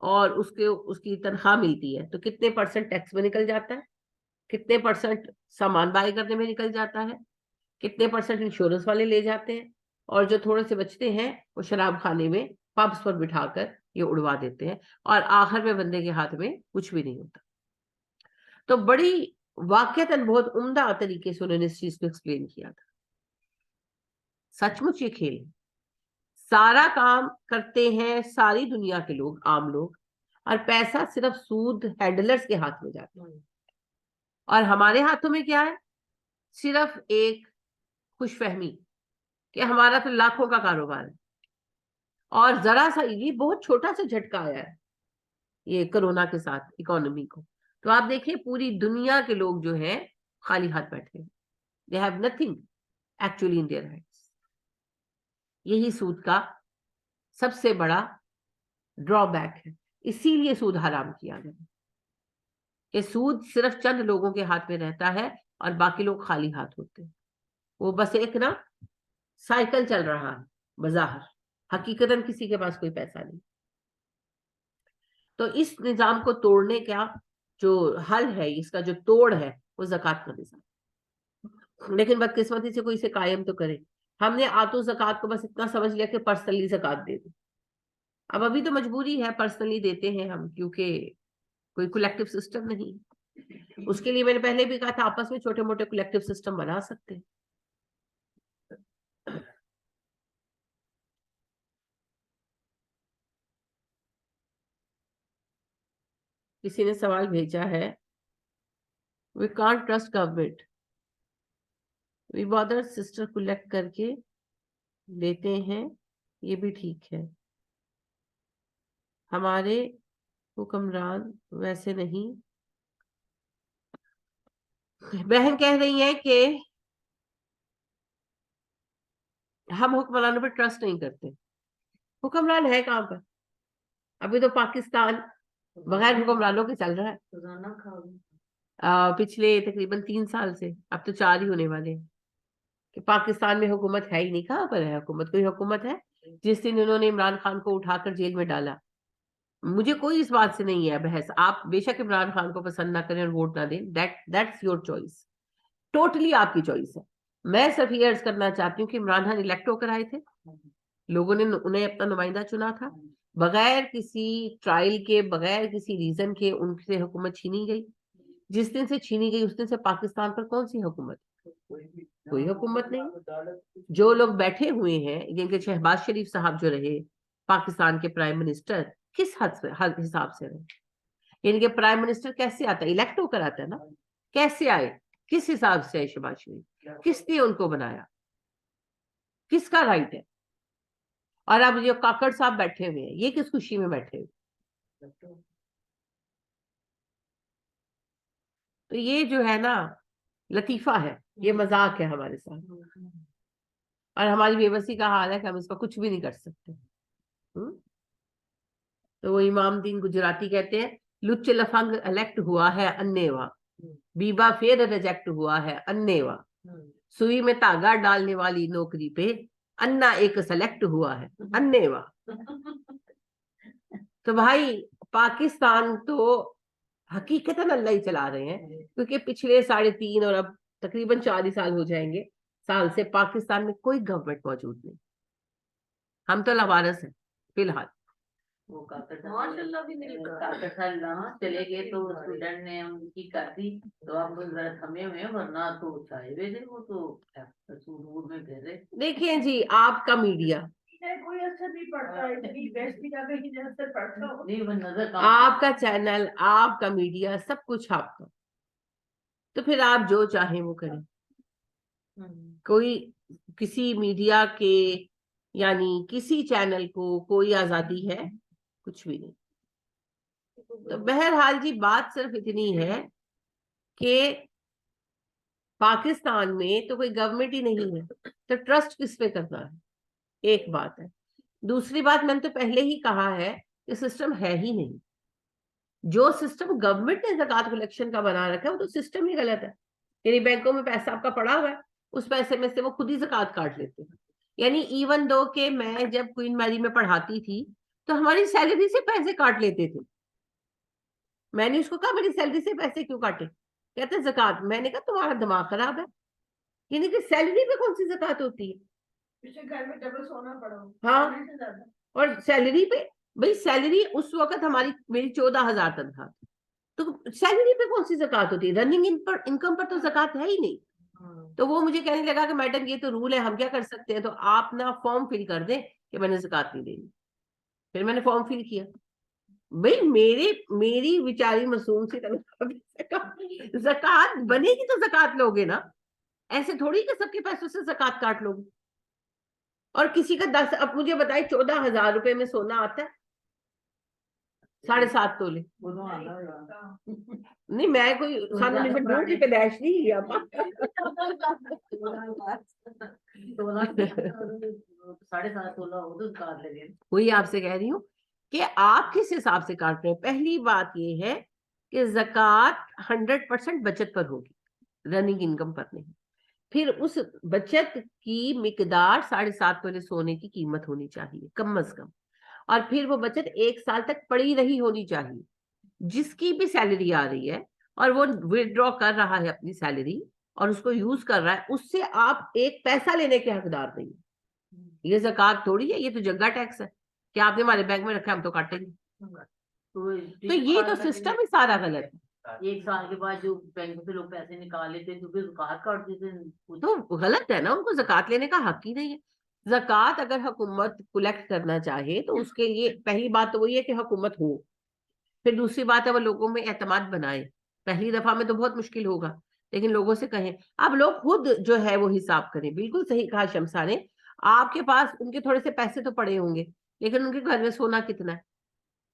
Speaker 1: اور اس کی تنخواہ ملتی ہے تو کتنے % ٹیکس میں نکل جاتا ہے، کتنے % سامان بائی کرنے میں نکل جاتا ہے، کتنے پرسنٹ انشورنس والے لے جاتے ہیں, اور جو تھوڑے سے بچتے ہیں وہ شراب خانے میں پبس پر بٹھا کر یہ اڑوا دیتے ہیں, اور آخر میں بندے کے ہاتھ میں کچھ بھی نہیں ہوتا. تو بڑی واقعتاً بہت عمدہ طریقے سے انہوں نے اس چیز کو ایکسپلین کیا تھا. سچ مچ یہ کھیل ہے, سارا کام کرتے ہیں ساری دنیا کے لوگ, عام لوگ, اور پیسہ صرف سود ہینڈلرز کے ہاتھ میں جاتا ہے. اور ہمارے ہاتھوں میں کیا ہے؟ صرف ایک خوش فہمی کہ ہمارا تو لاکھوں کا کاروبار ہے, اور ذرا سا یہ بہت چھوٹا سا جھٹکا آیا ہے یہ کرونا کے ساتھ اکانومی کو. تو آپ دیکھیں پوری دنیا کے لوگ جو ہیں خالی ہاتھ بیٹھے ہیں. they have nothing actually in their hands. یہی سود کا سب سے بڑا ڈرا بیک ہے, اسی لیے سود حرام کیا گیا کہ سود صرف چند لوگوں کے ہاتھ میں رہتا ہے اور باقی لوگ خالی ہاتھ ہوتے ہیں. وہ بس ایک نا سائیکل چل رہا ہے بظاہر, حقیقتاً کسی کے پاس کوئی پیسہ نہیں. تو اس نظام کو توڑنے کا جو حل ہے, اس کا جو توڑ ہے, وہ زکوٰۃ کا نظام. لیکن بدقسمتی سے کوئی اسے قائم تو کرے. ہم نے آتو زکوٰۃ کو بس اتنا سمجھ لیا کہ پرسنلی زکوٰۃ دے دیں. اب ابھی تو مجبوری ہے, پرسنلی دیتے ہیں ہم, کیونکہ کوئی کولیکٹیو سسٹم نہیں. اس کے لیے میں نے پہلے بھی کہا تھا آپس میں چھوٹے موٹے کولیکٹیو سسٹم بنا سکتے ہیں. کسی نے سوال بھیجا ہے, we can't trust government. we bother sister collect کر کے لیتے ہیں, یہ بھی ٹھیک ہے. ہمارے حکمران ویسے نہیں. بہن کہہ رہی ہیں کہ ہم حکمرانوں پہ ٹرسٹ نہیں کرتے. حکمران ہے کہاں پر؟ ابھی تو پاکستان بغیر حکمرانوں کے چل رہا ہے پچھلے تقریباً 3 سال سے, اب تو 4 ہی ہونے والے ہیں کہ پاکستان میں حکومت ہے ہی نہیں. کہاں پر ہے حکومت؟ کوئی حکومت ہے؟ جس دن انہوں نے عمران خان کو اٹھا کر جیل میں ڈالا, مجھے کوئی اس بات سے نہیں ہے بحث. آپ بے شک عمران خان کو پسند نہ کریں اور ووٹ نہ دیں, دیٹس یور چوائس, ٹوٹلی آپ کی چوائس ہے. میں صرف یہ عرض کرنا چاہتی ہوں کہ عمران خان الیکٹ ہو کر آئے تھے, لوگوں نے انہیں اپنا نمائندہ چنا تھا, بغیر کسی ٹرائل کے, بغیر کسی ریزن کے ان سے حکومت چھینی گئی. جس دن سے چھینی گئی اس دن سے پاکستان پر کون سی حکومت؟ کوئی حکومت نہیں. جو لوگ بیٹھے ہوئے ہیں, جن کے شہباز شریف صاحب جو رہے پاکستان کے پرائم منسٹر, کس حساب سے رہے؟ یعنی کہ پرائم منسٹر کیسے آتا ہے؟ الیکٹ ہو کر آتا ہے نا. کیسے آئے, کس حساب سے آئے شہباز شریف؟ کس نے ان کو بنایا؟ کس کا رائٹ ہے؟ اور اب جو کاکڑ صاحب بیٹھے ہوئے ہیں, یہ کس خوشی میں بیٹھے ہوئے؟ تو یہ جو ہے نا لطیفہ ہے, یہ مذاق ہے ہمارے ساتھ, اور ہماری بے بسی کا حال ہے کہ ہم اس کو کچھ بھی نہیں کر سکتے. تو وہ امام دین گجراتی کہتے ہیں, لچ لفنگ الیکٹ ہوا ہے انیوا, بیبا پھر ریجیکٹ ہوا ہے انیوا, سوئی میں تاگا ڈالنے والی نوکری پہ انا ایک سلیکٹ ہوا ہے انیوا. تو بھائی پاکستان تو حقیقتاً اللہ ہی چلا رہے ہیں, کیونکہ پچھلے 3.5 اور اب تقریباً 4 سال ہو جائیں گے سال سے پاکستان میں کوئی گورنمنٹ موجود نہیں. ہم تو لاوارث ہیں فی الحال.
Speaker 2: چلے گئے تو اسٹوڈنٹ نے ان کی کر دی تو آپ ذرا تھمے ہوئے, ورنہ تو چائے ہوئے تھے وہ تو سور میں پھیرے.
Speaker 1: دیکھیں جی, آپ کا میڈیا,
Speaker 2: کوئی اثر نہیں پڑتا,
Speaker 1: آپ کا چینل, آپ کا میڈیا, سب کچھ آپ کا. تو پھر آپ جو چاہیں وہ کریں. کوئی کسی میڈیا کے یعنی کسی چینل کو کوئی آزادی ہے؟ کچھ بھی نہیں. تو بہرحال جی بات صرف اتنی ہے کہ پاکستان میں تو کوئی گورنمنٹ ہی نہیں ہے, تو ٹرسٹ کس پہ کرنا ہے؟ ایک بات ہے. دوسری بات, میں نے تو پہلے ہی کہا ہے کہ سسٹم ہے ہی نہیں. جو سسٹم گورنمنٹ نے زکوٰۃ کلیکشن کا بنا رکھا ہے وہ تو سسٹم ہی غلط ہے. یعنی بینکوں میں پیسہ آپ کا پڑا ہوا ہے, اس پیسے میں سے وہ خود ہی زکوٰۃ کاٹ لیتے ہیں. یعنی ایون دو کہ میں جب کوئین میری میں پڑھاتی تھی تو ہماری سیلری سے پیسے کاٹ لیتے تھے. میں نے اس کو کہا میری سیلری سے پیسے کیوں کاٹے؟ کہتے زکوٰۃ. میں نے کہا تمہارا دماغ خراب ہے, یعنی کہ سیلری پہ کون سی زکات ہوتی ہے؟
Speaker 2: گھر میں ڈبل سونا پڑا ہو.
Speaker 1: ہاں, اور سیلری پہ, بھائی سیلری اس وقت میری 14,000 تنخواہ, تو سیلری پہ کون سی زکات ہوتی ہے؟ رننگ انکم پر تو زکات ہے ہی نہیں. تو وہ مجھے کہنے لگا کہ میڈم یہ تو رول ہے, ہم کیا کر سکتے ہیں, تو آپ نا فارم فل کر دیں کہ میں نے زکات نہیں دینی. پھر میں نے فارم فل کیا. بھائی میری بیچاری معصوم سی زکات بنے گی تو زکات لوگے نا, ایسے تھوڑی کہ سب کے پیسوں سے زکات کاٹ لو گے. اور کسی کا 10, اب مجھے بتائے 14,000 روپے میں سونا آتا ہے 7.5 تولے. نہیں میں کوئی کی پیدائش نہیں ہے.
Speaker 2: 7.5 تولہ ہو تو کاٹ لے.
Speaker 1: وہی آپ سے کہہ رہی ہوں کہ آپ کس حساب سے کاٹ رہے ہیں. پہلی بات یہ ہے کہ زکات 100% بچت پر ہوگی, رننگ انکم پر نہیں. پھر اس بچت کی مقدار 7.5 تولے سونے کی قیمت ہونی چاہیے کم از کم, اور پھر وہ بچت 1 سال تک پڑی رہی ہونی چاہیے. جس کی بھی سیلری آ رہی ہے اور وہ وڈرا کر رہا ہے اپنی سیلری اور اس کو یوز کر رہا ہے, اس سے آپ 1 پیسہ لینے کے حقدار نہیں. یہ زکات تھوڑی ہے, یہ تو جگہ ٹیکس ہے کہ آپ نے ہمارے بینک میں رکھا, ہم تو کاٹیں گے. تو یہ تو سسٹم ہی سارا غلط ہے.
Speaker 2: 1 سال کے بعد جو بینک سے لوگ پیسے نکال لیتے کیونکہ زکات کاٹ دیتے,
Speaker 1: تو غلط ہے نا, ان کو زکات لینے کا حق ہی نہیں ہے. زکات اگر حکومت کلیکٹ کرنا چاہے تو اس کے لیے پہلی بات تو وہی ہے کہ حکومت ہو, پھر دوسری بات ہے وہ لوگوں میں اعتماد بنائے. پہلی دفعہ میں تو بہت مشکل ہوگا, لیکن لوگوں سے کہیں. اب لوگ خود جو ہے وہ حساب کریں. بالکل صحیح کہا شمسا نے, آپ کے پاس ان کے تھوڑے سے پیسے تو پڑے ہوں گے, لیکن ان کے گھر میں سونا کتنا ہے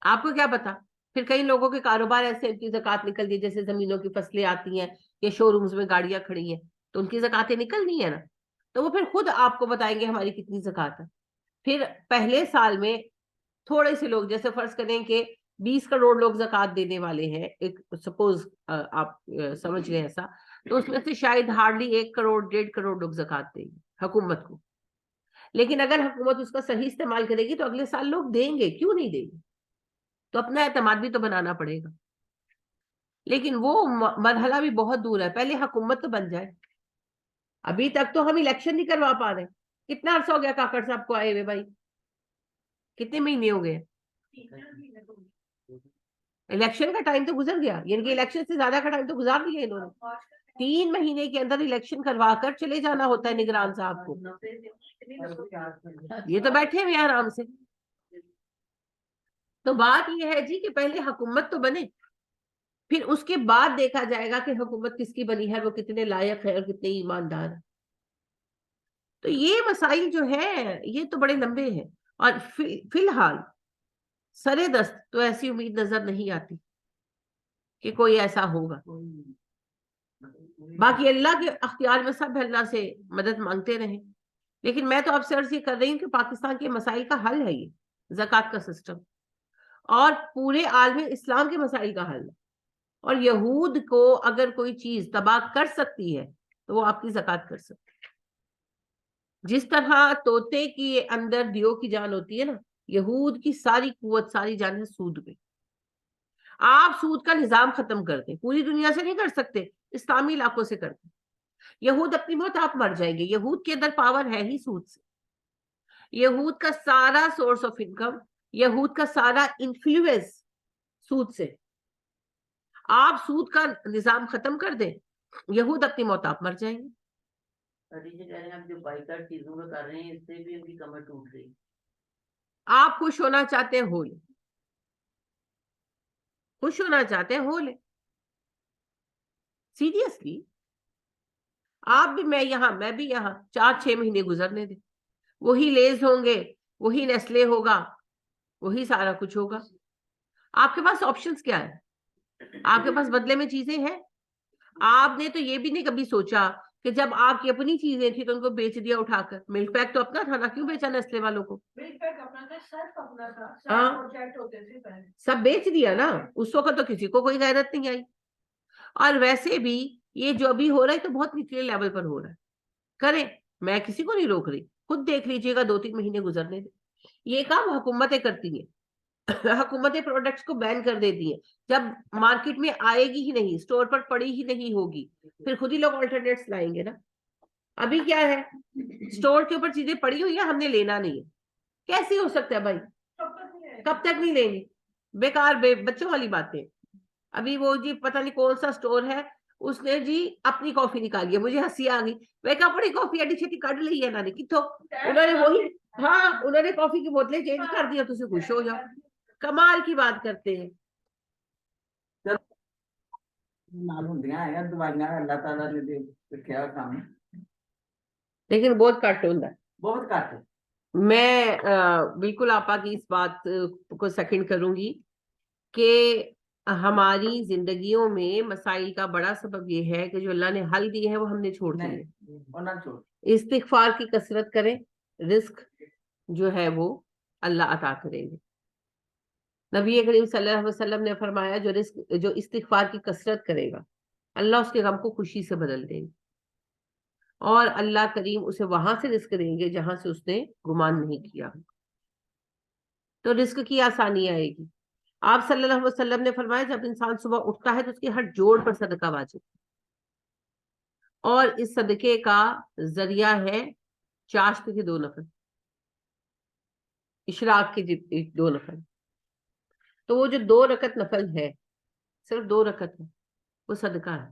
Speaker 1: آپ کو کیا پتا. پھر کئی لوگوں کے کاروبار ایسے ان کی زکات نکل دی, جیسے زمینوں کی فصلیں آتی ہیں یا شو رومز میں گاڑیاں کھڑی ہیں, تو ان کی زکاتیں نکلنی ہے نا, تو وہ پھر خود آپ کو بتائیں گے ہماری کتنی زکات ہے. پھر پہلے سال میں تھوڑے سے لوگ, جیسے فرض کریں کہ 20 کروڑ لوگ زکات دینے والے ہیں, ایک سپوز آپ سمجھ لیں ایسا, تو اس میں سے شاید ہارڈلی 1 کروڑ 1.5 کروڑ لوگ زکات دیں گے حکومت کو. لیکن اگر حکومت اس کا صحیح استعمال کرے گی تو اگلے سال لوگ دیں گے, کیوں نہیں دیں گے. تو اپنا اعتماد بھی تو بنانا پڑے گا. لیکن وہ مرحلہ بھی بہت دور ہے, پہلے حکومت تو بن جائے. ابھی تک تو ہم الیکشن نہیں کروا پا رہے. کتنا عرصہ ہو گیا کاکڑ صاحب کو آئے ہوئے بھائی, کتنے مہینے ہو گئے. الیکشن کا ٹائم تو گزر گیا, یعنی کہ الیکشن سے زیادہ کا ٹائم تو گزار دیا انہوں نے. 3 مہینے کے اندر الیکشن کروا کر چلے جانا ہوتا ہے نگران صاحب کو. یہ تو بیٹھے ہوئے آرام سے. تو بات یہ ہے جی کہ پہلے حکومت تو بنے, پھر اس کے بعد دیکھا جائے گا کہ حکومت کس کی بنی ہے, وہ کتنے لائق ہے اور کتنے ایماندار ہے. تو یہ مسائل جو ہے یہ تو بڑے لمبے ہیں, اور فی الحال سرے دست تو ایسی امید نظر نہیں آتی کہ کوئی ایسا ہوگا. باقی اللہ کے اختیار میں سب اللہ سے مدد مانگتے رہیں. لیکن میں تو اب سے عرض یہ کر رہی ہوں کہ پاکستان کے مسائل کا حل ہے یہ زکوٰۃ کا سسٹم, اور پورے عالم اسلام کے مسائل کا حل ہے. اور یہود کو اگر کوئی چیز تباہ کر سکتی ہے تو وہ آپ کی زکوٰۃ کر سکتی ہے. جس طرح طوطے کے اندر دیو کی جان ہوتی ہے نا, یہود کی ساری قوت ساری جان ہے سود پہ. آپ سود کا نظام ختم کر دیں, پوری دنیا سے نہیں کر سکتے, اسلامی علاقوں سے کر دیں. یہود اپنی موت آپ مر جائیں گے. یہود کے اندر پاور ہے ہی سود سے. یہود کا سارا سورس آف انکم, یہود کا سارا انفلوئنس سود سے. آپ سود کا نظام ختم کر دیں, یہود اپنی موت آپ مر جائیں گے.
Speaker 2: جو بائیکاٹ چیزوں کا کر رہے ہیں اس سے بھی ان کی کمر ٹوٹ گئی.
Speaker 1: آپ خوش ہونا چاہتے ہیں ہو لیں, خوش ہونا چاہتے ہیں ہو لیں. سیریسلی آپ بھی, میں بھی یہاں 4-6 مہینے گزرنے دیں. وہی لیز ہوں گے, وہی نیسلے ہوگا, وہی سارا کچھ ہوگا. آپ کے پاس آپشنز کیا ہے؟ آپ کے پاس بدلے میں چیزیں ہیں. آپ نے تو یہ بھی نہیں کبھی سوچا کہ جب آپ کی اپنی چیزیں تھی تو ان کو بیچ دیا اٹھا کر. ملک پیک تو اپنا تھا نا, کیوں بیچا نیسلے والوں کو؟ سب بیچ دیا نا. اس وقت تو کسی کو کوئی غیرت نہیں آئی. اور ویسے بھی یہ جو ابھی ہو رہا ہے تو بہت نچلے لیول پر ہو رہا ہے. کریں, میں کسی کو نہیں روک رہی, خود دیکھ لیجئے گا 2-3 مہینے گزرنے دیں. یہ کام حکومتیں کرتی ہیں. حکومتیں پروڈکٹس کو بین کر دیتی ہیں. جب مارکیٹ میں آئے گی ہی نہیں, سٹور پر پڑی ہی نہیں ہوگی, پھر خود ہی لوگ آلٹرنیٹس لائیں گے نا. ابھی کیا ہے, اسٹور کے اوپر چیزیں پڑی ہوئی ہیں, ہم نے لینا نہیں ہے. کیسے ہو سکتا ہے بھائی, کب تک نہیں لیں گے, بیکار بچوں والی باتیں. ابھی وہ جی پتہ نہیں کون سا اسٹور ہے, اس نے جی اپنی کافی نکالی ہے, مجھے ہنسی آ گئی. میں کہا پڑی کافی اڈی چھٹی کٹ لی ہے نا, کتوں انہوں نے وہی, ہاں انہوں نے کافی کی بوتلیں چینج کر دی, تو اسے خوش ہو جاؤ. کمال کی بات کرتے ہیں. لیکن بہت کٹ ہوتا ہے, بہت کٹ. میں بالکل آپا کی اس بات کو سیکنڈ کروں گی کہ ہماری زندگیوں میں مسائل کا بڑا سبب یہ ہے کہ جو اللہ نے حل دیے ہیں وہ ہم نے چھوڑ دیے. استغفار کی کثرت کریں, رزق جو ہے وہ اللہ عطا کریں گے. نبی کریم صلی اللہ علیہ وسلم نے فرمایا جو استغفار کی کثرت کرے گا اللہ اس کے غم کو خوشی سے بدل دیں گے, اور اللہ کریم اسے وہاں سے رزق دیں گے جہاں سے اس نے گمان نہیں کیا. تو رزق کی آسانی آئے گی. آپ صلی اللہ علیہ وسلم نے فرمایا جب انسان صبح اٹھتا ہے تو اس کے ہر جوڑ پر صدقہ واجب, اور اس صدقے کا ذریعہ ہے چاشت کے 2 نفل, اشراق کے 2 نفل. تو وہ جو 2 رکعت نفل ہے, صرف 2 رکعت ہے, وہ صدقہ ہے.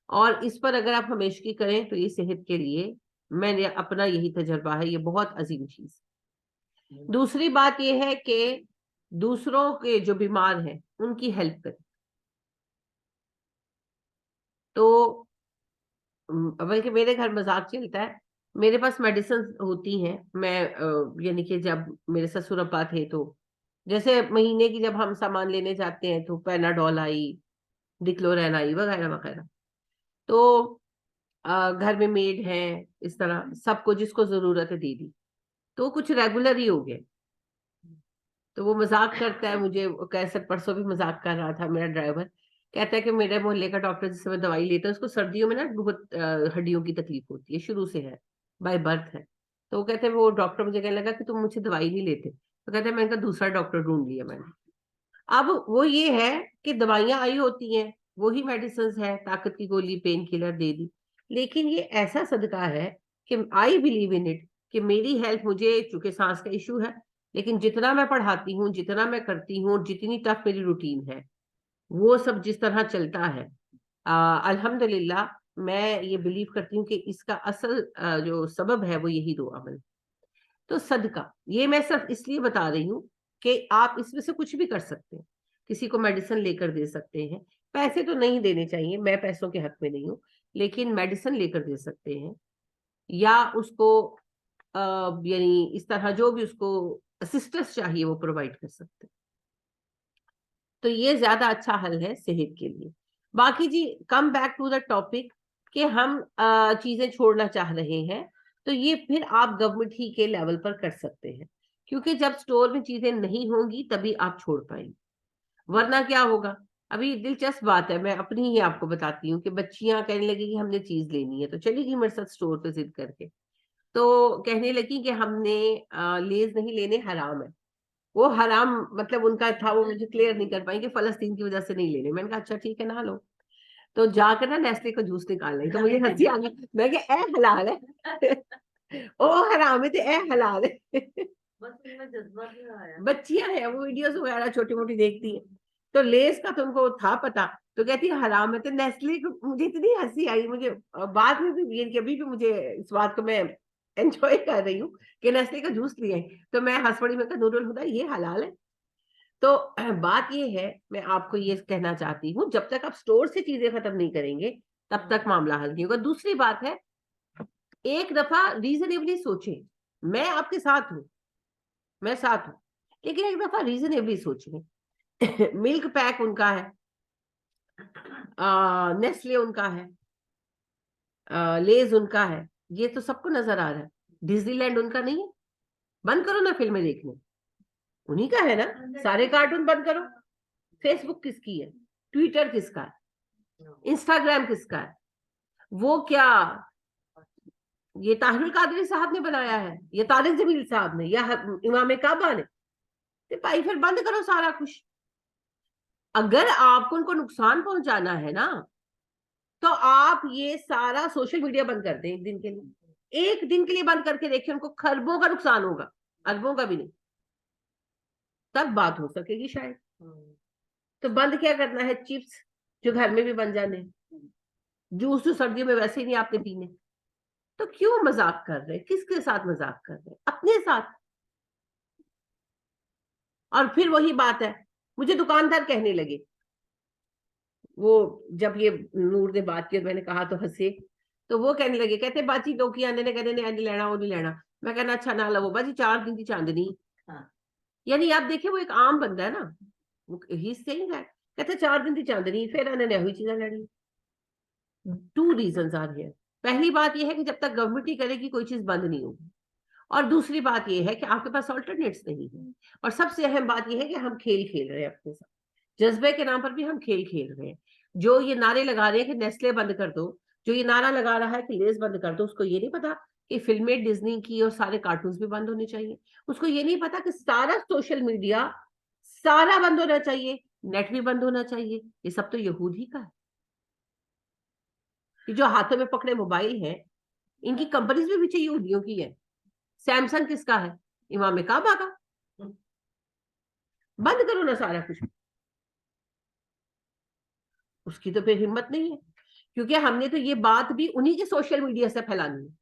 Speaker 1: اور اس پر اگر آپ ہمیشگی کریں تو یہ صحت کے لیے, میں نے اپنا یہی تجربہ ہے, یہ بہت عظیم چیز. دوسری بات یہ ہے کہ دوسروں کے جو بیمار ہیں ان کی ہیلپ کریں. تو بلکہ میرے گھر مذاق چلتا ہے, میرے پاس میڈیسن ہوتی ہیں, میں یعنی کہ جب میرے سسر ابا تھے تو جیسے مہینے کی جب ہم سامان لینے جاتے ہیں تو پیناڈول آئی, ڈکلورین آئی, وغیرہ وغیرہ. تو گھر میں میڈ ہے, اس طرح سب کو جس کو ضرورت ہے دے دی, تو کچھ ریگولر ہی ہو گئے. تو وہ مذاق کرتا ہے مجھے, کیسے پرسوں بھی مذاق کر رہا تھا میرا ڈرائیور, کہتا ہے کہ میرے محلے کا ڈاکٹر جس سے میں دوائی لیتا ہوں اس کو سردیوں میں نا بہت ہڈیوں کی تکلیف ہوتی ہے, شروع سے ہے, بائی برتھ ہے. تو وہ کہتے ہیں, وہ ڈاکٹر مجھے کہنے لگا کہ تم مجھ سے دوائی نہیں لیتے, تو کہتے ہیں میں ان کا دوسرا ڈاکٹر ڈھونڈ لیا میں نے. اب وہ یہ ہے کہ دوائیاں آئی ہوتی ہیں, وہی میڈیسنز ہے, طاقت کی گولی, پین کلر دے دی, لیکن یہ ایسا صدقہ ہے کہ آئی بلیو ان اٹ کہ میری ہیلتھ, مجھے چونکہ سانس کا ایشو ہے, لیکن جتنا میں پڑھاتی ہوں, جتنا میں کرتی ہوں, جتنی ٹف میری روٹین ہے, وہ سب جس طرح چلتا ہے, الحمدللہ میں یہ بلیو کرتی ہوں کہ اس کا اصل جو سبب ہے وہ یہی 2 عمل. تو صدقہ یہ میں صرف اس لیے بتا رہی ہوں کہ آپ اس میں سے کچھ بھی کر سکتے ہیں. کسی کو میڈیسن لے کر دے سکتے ہیں, پیسے تو نہیں دینے چاہیے, میں پیسوں کے حق میں نہیں ہوں, لیکن میڈیسن لے کر دے سکتے ہیں, یا اس کو یعنی اس طرح جو بھی اس کو اسسٹنس چاہیے وہ پرووائڈ کر سکتے. تو یہ زیادہ اچھا حل ہے صحت کے لیے. باقی جی come back to the topic کہ ہم چیزیں چھوڑنا چاہ رہے ہیں, تو یہ پھر آپ گورنمنٹ ہی کے لیول پر کر سکتے ہیں, کیونکہ جب سٹور میں چیزیں نہیں ہوں گی تبھی آپ چھوڑ پائیں گے, ورنہ کیا ہوگا. ابھی دلچسپ بات ہے, میں اپنی ہی آپ کو بتاتی ہوں کہ بچیاں کہنے لگی کہ ہم نے چیز لینی ہے, تو چلی گئی میرے ساتھ سٹور پہ ضد کر کے, تو کہنے لگی کہ ہم نے لیز نہیں لینے, حرام ہے. وہ حرام مطلب ان کا تھا, وہ مجھے کلیئر نہیں کر پائیں کہ فلسطین کی وجہ سے نہیں لینے. میں نے کہا اچھا ٹھیک ہے نہ لو. تو جا کر نا نیسلے کا جوس نکال لیں, تو مجھے ہنسی آ گئی. میں کہ اے حلال ہے, او حرام ہے, تو اے حلال ہے. بچیاں ہیں, وہ ویڈیوز وغیرہ چھوٹی موٹی دیکھتی ہیں, تو لیس کا تم کو تھا پتا, تو کہتی ہے حرام ہے. تو نیسلے کو مجھے اتنی ہنسی آئی, مجھے بعد میں بھی ابھی بھی مجھے اس بات کو میں انجوائے کر رہی ہوں کہ نیسلے کا جوس لیا ہے. تو میں ہنس پڑی, میں کہا نور الہدیٰ یہ حلال ہے. تو بات یہ ہے, میں آپ کو یہ کہنا چاہتی ہوں, جب تک آپ سٹور سے چیزیں ختم نہیں کریں گے تب تک معاملہ حل نہیں ہوگا. دوسری بات ہے, ایک دفعہ ریزنیبلی سوچیں, میں آپ کے ساتھ ہوں, میں ساتھ ہوں, لیکن ایک دفعہ ریزنیبلی سوچیں. ملک پیک ان کا ہے, نیسلے ان کا ہے, لیز ان کا ہے, یہ تو سب کو نظر آ رہا ہے. ڈزنی لینڈ ان کا نہیں ہے. بند کرو نا فلمیں دیکھنے, انہی کا ہے نا. سارے کارٹون بند کرو. فیس بک کس کی ہے, ٹویٹر کس کا ہے, انسٹاگرام کس کا ہے, وہ کیا یہ طاہر القادری صاحب نے بنایا ہے, یا طارق جمیل صاحب نے, یا امام کعبہ نے؟ تو بھائی پھر بند کرو سارا کچھ. اگر آپ کو ان کو نقصان پہنچانا ہے نا تو آپ یہ سارا سوشل میڈیا بند کر دیں ایک دن کے لیے، ایک دن کے لیے بند کر کے دیکھیں، ان کو خربوں کا نقصان ہوگا، اربوں کا بھی نہیں، تب بات ہو سکے گی شاید. تو بند کیا کرنا ہے؟ چپس جو گھر میں بھی بن جانے، جوس جو سردیوں میں ویسے ہی نہیں آپ نے پینے، تو کیوں مذاق کر رہے؟ کس کے ساتھ مذاق کر رہے؟ اپنے ساتھ. اور پھر وہی بات ہے، مجھے دکاندار کہنے لگے، وہ جب یہ نور نے بات کی اور میں نے کہا تو ہنسے، تو وہ کہنے لگے، کہتے باجی لوکی آنے نے کہتے نہیں لینا وہ نہیں لینا. میں کہنا اچھا نہ لو باجی 4 دن کی چاندنی. یعنی آپ دیکھیں وہ ایک عام بندہ ہے نا، ہی سیئنگ ہے، کہتے 4 دن کی چاندنی، پھر انہوں نے وہی چیزیں لڑی. 2 reasons آ رہی ہے. پہلی بات یہ ہے کہ جب تک گورنمنٹ ہی کرے گی کوئی چیز بند نہیں ہوگی، اور دوسری بات یہ ہے کہ آپ کے پاس آلٹرنیٹس نہیں ہے. اور سب سے اہم بات یہ ہے کہ ہم کھیل کھیل رہے ہیں اپنے ساتھ، جذبے کے نام پر بھی ہم کھیل کھیل رہے ہیں. جو یہ نعرے لگا رہے ہیں کہ نیسلے بند کر دو، جو یہ نعرہ لگا رہا ہے کہ لیز بند کر دو، اس کو یہ نہیں پتا کہ فلمیں ڈزنی کی اور سارے کارٹونز بھی بند ہونے چاہیے. اس کو یہ نہیں پتا کہ سارا سوشل میڈیا سارا بند ہونا چاہیے، نیٹ بھی بند ہونا چاہیے. یہ سب تو یہود ہی کا ہے. یہ جو ہاتھوں میں پکڑے موبائل ہیں، ان کی کمپنیز بھی پیچھے یہودیوں کی ہے. سیمسنگ کس کا ہے؟ امام کعبہ کا. بند کرو نا سارا کچھ. اس کی تو پھر ہمت نہیں ہے، کیونکہ ہم نے تو یہ بات بھی انہی کے سوشل میڈیا سے پھیلانی ہے،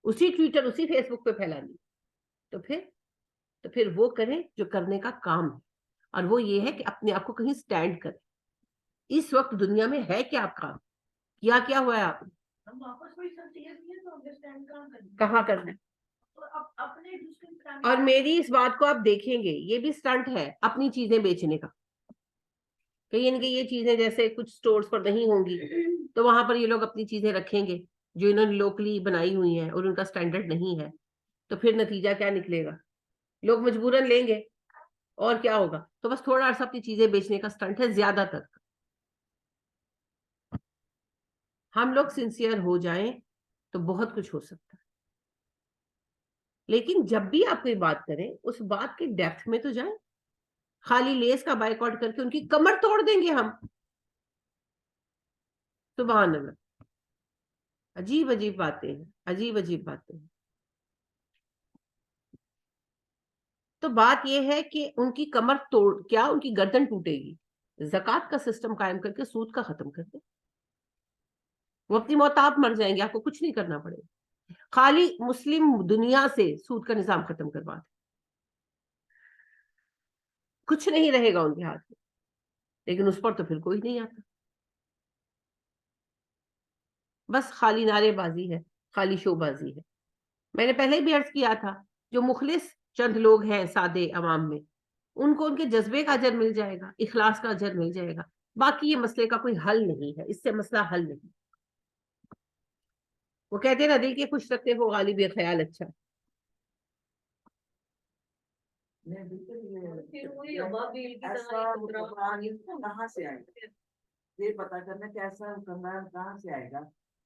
Speaker 1: اسی ٹویٹر اسی فیس بک پہ پھیلانی. تو پھر وہ کریں جو کرنے کا کام ہے، اور وہ یہ ہے کہ اپنے آپ کو کہیں سٹینڈ کریں. اس وقت دنیا میں ہے کیا آپ کام کیا ہوا ہے آپ نے؟ کہاں کرنا ہے؟ اور میری اس بات کو آپ دیکھیں گے، یہ بھی سٹنٹ ہے اپنی چیزیں بیچنے کا. کہیں کہ یہ چیزیں جیسے کچھ سٹورز پر نہیں ہوں گی تو وہاں پر یہ لوگ اپنی چیزیں رکھیں گے جو انہوں نے لوکلی بنائی ہوئی ہیں اور ان کا سٹینڈرڈ نہیں ہے. تو پھر نتیجہ کیا نکلے گا؟ لوگ مجبوراً لیں گے، اور کیا ہوگا؟ تو بس تھوڑا عرصہ اپنی چیزیں بیچنے کا سٹنٹ ہے زیادہ تر. ہم لوگ سنسیئر ہو جائیں تو بہت کچھ ہو سکتا ہے، لیکن جب بھی آپ کوئی بات کریں اس بات کے ڈیپتھ میں تو جائیں. خالی لیس کا بائیکاٹ کر کے ان کی کمر توڑ دیں گے ہم؟ سبحان اللہ. عجیب عجیب باتیں ہیں، عجیب عجیب باتیں ہیں. تو بات یہ ہے کہ ان کی کمر توڑ کیا ان کی گردن ٹوٹے گی. زکوٰۃ کا سسٹم قائم کر کے سود کا ختم کر دیں، وہ اپنی موت آپ مر جائیں گے، آپ کو کچھ نہیں کرنا پڑے گا. خالی مسلم دنیا سے سود کا نظام ختم کروا دیں، کچھ نہیں رہے گا ان کے ہاتھ میں. لیکن اس پر تو پھر کوئی نہیں آتا، بس خالی نعرے بازی ہے، خالی شو بازی ہے. میں نے پہلے بھی عرض کیا تھا، جو مخلص چند لوگ ہیں سادے عوام میں، ان کو ان کے جذبے کا اجر مل جائے گا، اخلاص کا اجر مل جائے گا. باقی یہ مسئلے کا کوئی حل نہیں ہے، اس سے مسئلہ حل نہیں. وہ کہتے ہیں نا دل کے خوش رکھتے ہو غالب یہ خیال اچھا.
Speaker 3: کہاں سے آئے گا یہ پتا کرنا کیسا حکمران کہاں سے آئے گا.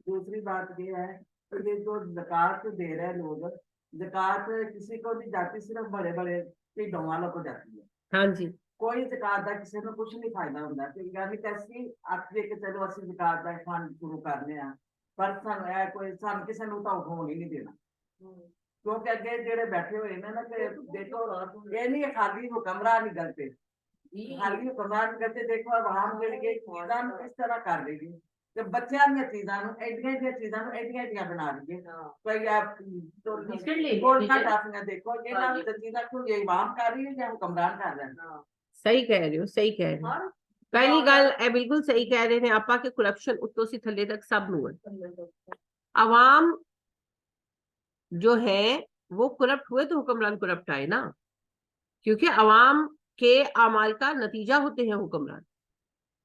Speaker 3: دوسری بات یہ ہے کہ یہ جو زکوٰۃ دے رہے لوگ، زکوٰۃ کسی کو نہیں جاتی، صرف بڑے بڑے پیڈوں والوں کو جاتی ہے.
Speaker 1: ہاں جی،
Speaker 3: کوئی زکوٰۃ کا کسی کو کچھ نہیں فائدہ ہوتا. یعنی کیسی آپ لے کے چلو اسی زکوٰۃ کا فنڈ شروع کرنے ہیں، پر سانو کسی نے تو حکم ہی نہیں دینا. کیونکہ اگے جڑے بیٹھے ہوئے نا کہ دیکھو یہ نہیں خالی حکمران نہیں کرتے، خالی حکمران کرتے. دیکھو عوام جڑی چیزاں کس طرح کر رہی ہے کہ بچیاں دیا چیزاں ایڈیاں چیزاں ایڈیاں بنا رہی ہے. کوئی آپ گولڈ ٹافیاں دیکھو یہ چیزاں کیوں یہ عوام کر رہی ہے یا حکمران کر رہے ہیں.
Speaker 1: صحیح کہہ رہے ہو، صحیح کہہ رہے ہو. پہلی گل اے بالکل صحیح کہہ رہے ہیں آپا کہ کرپشن اتوں سے تھلے تک سب نو ہے. عوام جو ہے وہ کرپٹ ہوئے تو حکمران کرپٹ آئے نا، کیونکہ عوام کے اعمال کا نتیجہ ہوتے ہیں حکمران.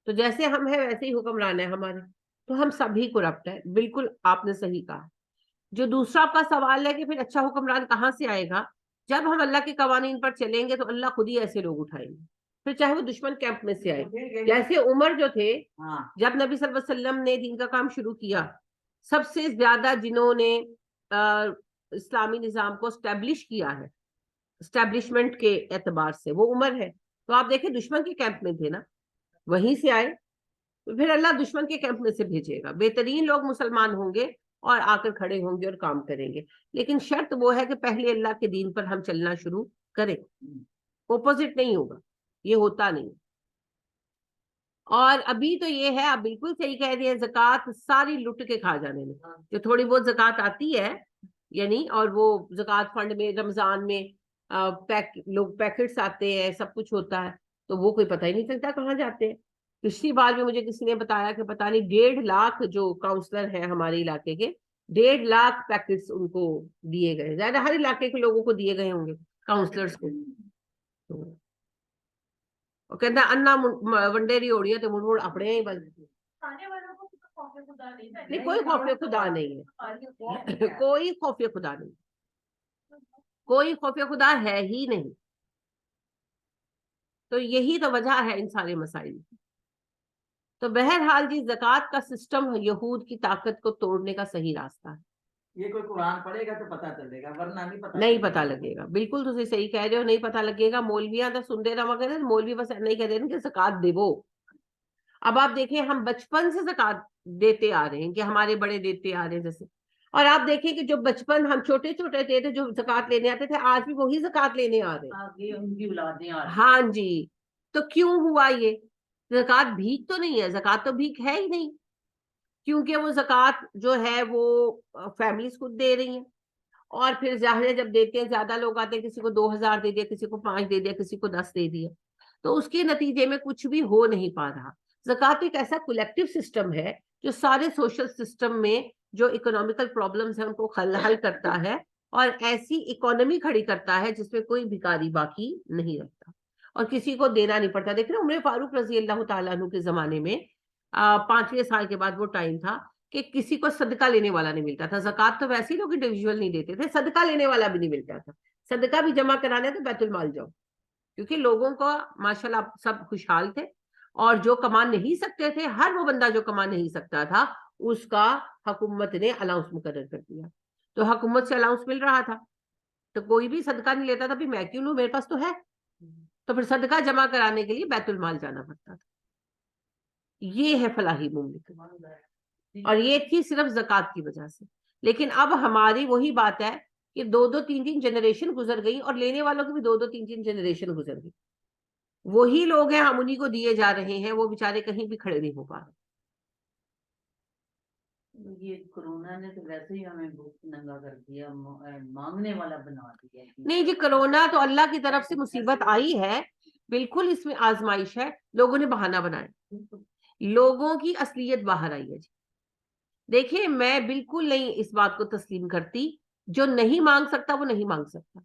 Speaker 1: تو جیسے ہم ہیں ویسے ہی حکمران ہے ہمارے، تو ہم سبھی کرپٹ ہیں. بالکل آپ نے صحیح کہا. جو دوسرا آپ کا سوال ہے کہ پھر اچھا حکمران کہاں سے آئے گا، جب ہم اللہ کے قوانین پر چلیں گے تو اللہ خود ہی ایسے لوگ اٹھائیں گے، پھر چاہے وہ دشمن کیمپ میں سے آئے. جیسے عمر جو تھے، جب نبی صلی اللہ علیہ وسلم نے دین کا کام شروع کیا، سب سے زیادہ جنہوں نے اسلامی نظام کو اسٹیبلش کیا ہے اسٹیبلشمنٹ کے اعتبار سے، وہ عمر ہے. تو آپ دیکھیں دشمن کے کیمپ میں تھے نا، وہیں سے آئے. پھر اللہ دشمن کے کیمپ میں سے بھیجے گا. بہترین لوگ مسلمان ہوں گے اور آ کر کھڑے ہوں گے اور کام کریں گے, لیکن شرط وہ ہے کہ پہلے اللہ کے دین پر ہم چلنا شروع کریں. اپوزٹ نہیں ہوگا, یہ ہوتا نہیں. اور ابھی تو یہ ہے, آپ بالکل صحیح کہہ رہے ہیں, زکوٰۃ ساری لٹ کے کھا جانے میں. جو تھوڑی بہت زکوٰۃ آتی ہے یعنی, اور وہ زکوٰۃ فنڈ میں رمضان میں لوگ پیکٹس آتے ہیں, سب کچھ ہوتا ہے, تو وہ کوئی پتہ ہی نہیں چلتا کہاں جاتے ہیں. پچھلی بار میں مجھے کسی نے بتایا کہ پتہ نہیں 1.5 لاکھ جو کاؤنسلر ہیں ہمارے علاقے کے, 1.5 لاکھ پیکٹس ان کو دیے گئے. زیادہ ہر علاقے کے لوگوں کو دیے گئے ہوں گے, کاؤنسلرس کو. کہتا انا ونڈیری ہو رہی ہے تو مڑ مڑ اپنے ہی بس. نہیں, کوئی خوف خدا نہیں ہے, کوئی خوف خدا نہیں, کوئی خوف خدا ہے ہی نہیں. تو یہی تو وجہ ہے ان سارے مسائل کی. تو بہرحال جی, زکوٰۃ کا سسٹم یہود کی طاقت کو توڑنے کا صحیح راستہ ہے.
Speaker 3: یہ کوئی قرآن پڑھے گا تو پتہ چلے گا, ورنہ
Speaker 1: نہیں پتہ لگے گا. بالکل تم صحیح کہہ رہے ہو, نہیں پتہ لگے گا. مولویاں تو سنتے رہا کریں, مولوی بس نہیں کہہ رہے کہ زکوٰۃ دے وہ. اب آپ دیکھیں, ہم بچپن سے زکوٰۃ دیتے آ رہے ہیں کہ ہمارے بڑے دیتے آ رہے ہیں جیسے, اور آپ دیکھیں کہ جو بچپن ہم چھوٹے چھوٹے تھے جو زکوٰۃ لینے آتے تھے, آج بھی وہی زکوٰۃ لینے آ رہے ہیں.
Speaker 2: آگے ان کی اولادیں آ رہی ہیں.
Speaker 1: ہاں جی. تو کیوں ہوا یہ؟ زکوٰۃ بھیک تو نہیں ہے, زکوٰۃ تو بھیک ہے ہی نہیں, کیونکہ وہ زکوٰۃ جو ہے وہ فیملیز خود دے رہی ہیں. اور پھر ظاہر ہے جب دیتے ہیں, زیادہ لوگ آتے ہیں, کسی کو 2,000 دے دیا, کسی کو 5 دے دیا, کسی کو 10 دے دیا, تو اس کے نتیجے میں کچھ بھی ہو نہیں پا رہا. زکوٰۃ ایک ایسا کولیکٹیو سسٹم ہے جو سارے سوشل سسٹم میں جو اکنامیکل پرابلمز ہیں ان کو حل کرتا ہے, اور ایسی اکانومی کھڑی کرتا ہے جس میں کوئی بھکاری باقی نہیں رہتا اور کسی کو دینا نہیں پڑتا. دیکھ رہے عمر فاروق رضی اللہ تعالیٰ عنہ کے زمانے میں 5ویں سال کے بعد وہ ٹائم تھا کہ کسی کو صدقہ لینے والا نہیں ملتا تھا. زکوٰۃ تو ویسے ہی لوگ انڈیویجول نہیں دیتے تھے, صدقہ لینے والا بھی نہیں ملتا تھا. صدقہ بھی جمع کرانا تو بیت المال جاؤ, کیونکہ لوگوں کو ماشاءاللہ سب خوشحال تھے, اور جو کما نہیں سکتے تھے, ہر وہ بندہ جو کما نہیں سکتا تھا اس کا حکومت نے الاؤنس مقرر کر دیا. تو حکومت سے الاؤنس مل رہا تھا, تو کوئی بھی صدقہ نہیں لیتا تھا. بھی میں کیوں لوں, میرے پاس تو ہے. تو پھر صدقہ جمع کرانے کے لیے بیت المال جانا پڑتا تھا. یہ ہے فلاحی مملکت, اور یہ تھی صرف زکوٰۃ کی وجہ سے. لیکن اب ہماری وہی بات ہے کہ 2-3 جنریشن گزر گئی, اور لینے والوں کی بھی 2-3 جنریشن گزر گئی. وہی لوگ ہیں, ہم انہیں کو دیے جا رہے ہیں, وہ بیچارے کہیں بھی کھڑے نہیں ہو پا رہے.
Speaker 2: یہ کرونا نے تو ویسے ہی ہمیں بہت ننگا کر دیا, مانگنے والا بنا دیا.
Speaker 1: نہیں جی, کرونا تو اللہ کی طرف سے مصیبت آئی ہے, بالکل اس میں آزمائش ہے. لوگوں نے بہانہ بنایا, لوگوں کی اصلیت باہر آئی ہے. جی دیکھیں, میں بالکل نہیں اس بات کو تسلیم کرتی, جو نہیں مانگ سکتا وہ نہیں مانگ سکتا.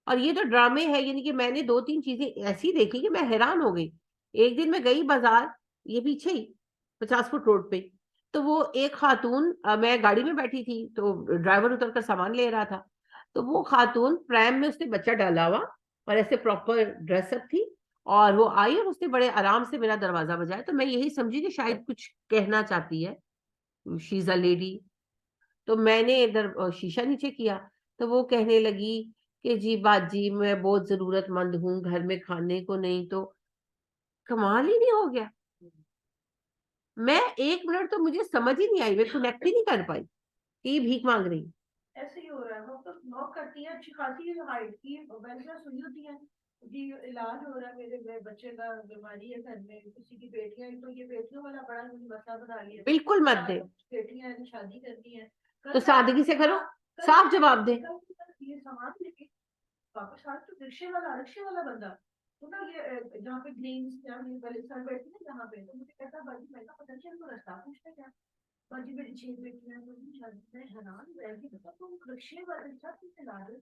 Speaker 1: اور یہ تو ڈرامے ہے, یعنی کہ میں نے 2-3 چیزیں ایسی دیکھی کہ میں حیران ہو گئی. ایک دن میں گئی بازار, یہ پیچھے ہی 50 فٹ روڈ پہ, تو وہ ایک خاتون, میں گاڑی میں بیٹھی تھی تو ڈرائیور اتر کر سامان لے رہا تھا, تو وہ خاتون پریم میں اس نے بچہ ڈالا ہوا اور ایسے پراپر ڈریس اپ تھی, اور وہ آئی اور اس نے بڑے آرام سے میرا دروازہ بجایا. تو میں یہی سمجھی کہ شاید کچھ کہنا چاہتی ہے, شیز اے لیڈی. تو میں نے ادھر شیشہ نیچے کیا, تو وہ کہنے لگی کہ جی بات جی, میں بہت ضرورت مند ہوں, گھر میں کھانے کو نہیں. تو کمال ہی نہیں ہو گیا. میں 1 منٹ تو مجھے سمجھ ہی نہیں آئی, میں کنیکٹ ہی نہیں کر پائی کہ یہ بھیک مانگ رہی.
Speaker 4: ایسے ہی ہو رہا ہے, وہ تو نوک کرتی ہیں, اچھی خاصی ہائٹ کی ویسے سوئی ہوتی ہیں جی, علاج ہو رہا ہے میرے بچے کا, بیماری ہے گھر میں, کسی کی بیٹیاں, تو یہ بیٹیوں والا بڑا مسئلہ بنا لیا.
Speaker 1: بالکل مت دے,
Speaker 4: بیٹیاں شادی کرنی ہے
Speaker 1: تو سادگی سے کرو, صاف جواب دے.
Speaker 4: یہ سامان لے کے واپس آ, تو رکشے والا بندہ تو نا, یہ جہاں پہ گرینس سر بیٹھے ہیں جہاں پہ, تو مجھے کہتا باجی, میں کا پتہ چل کو رستہ پوچھتے کیا باجی, میری 6 بیٹیاں, میں حیران رہ گئی, تم رکشے والے ساتھ چلا رہے.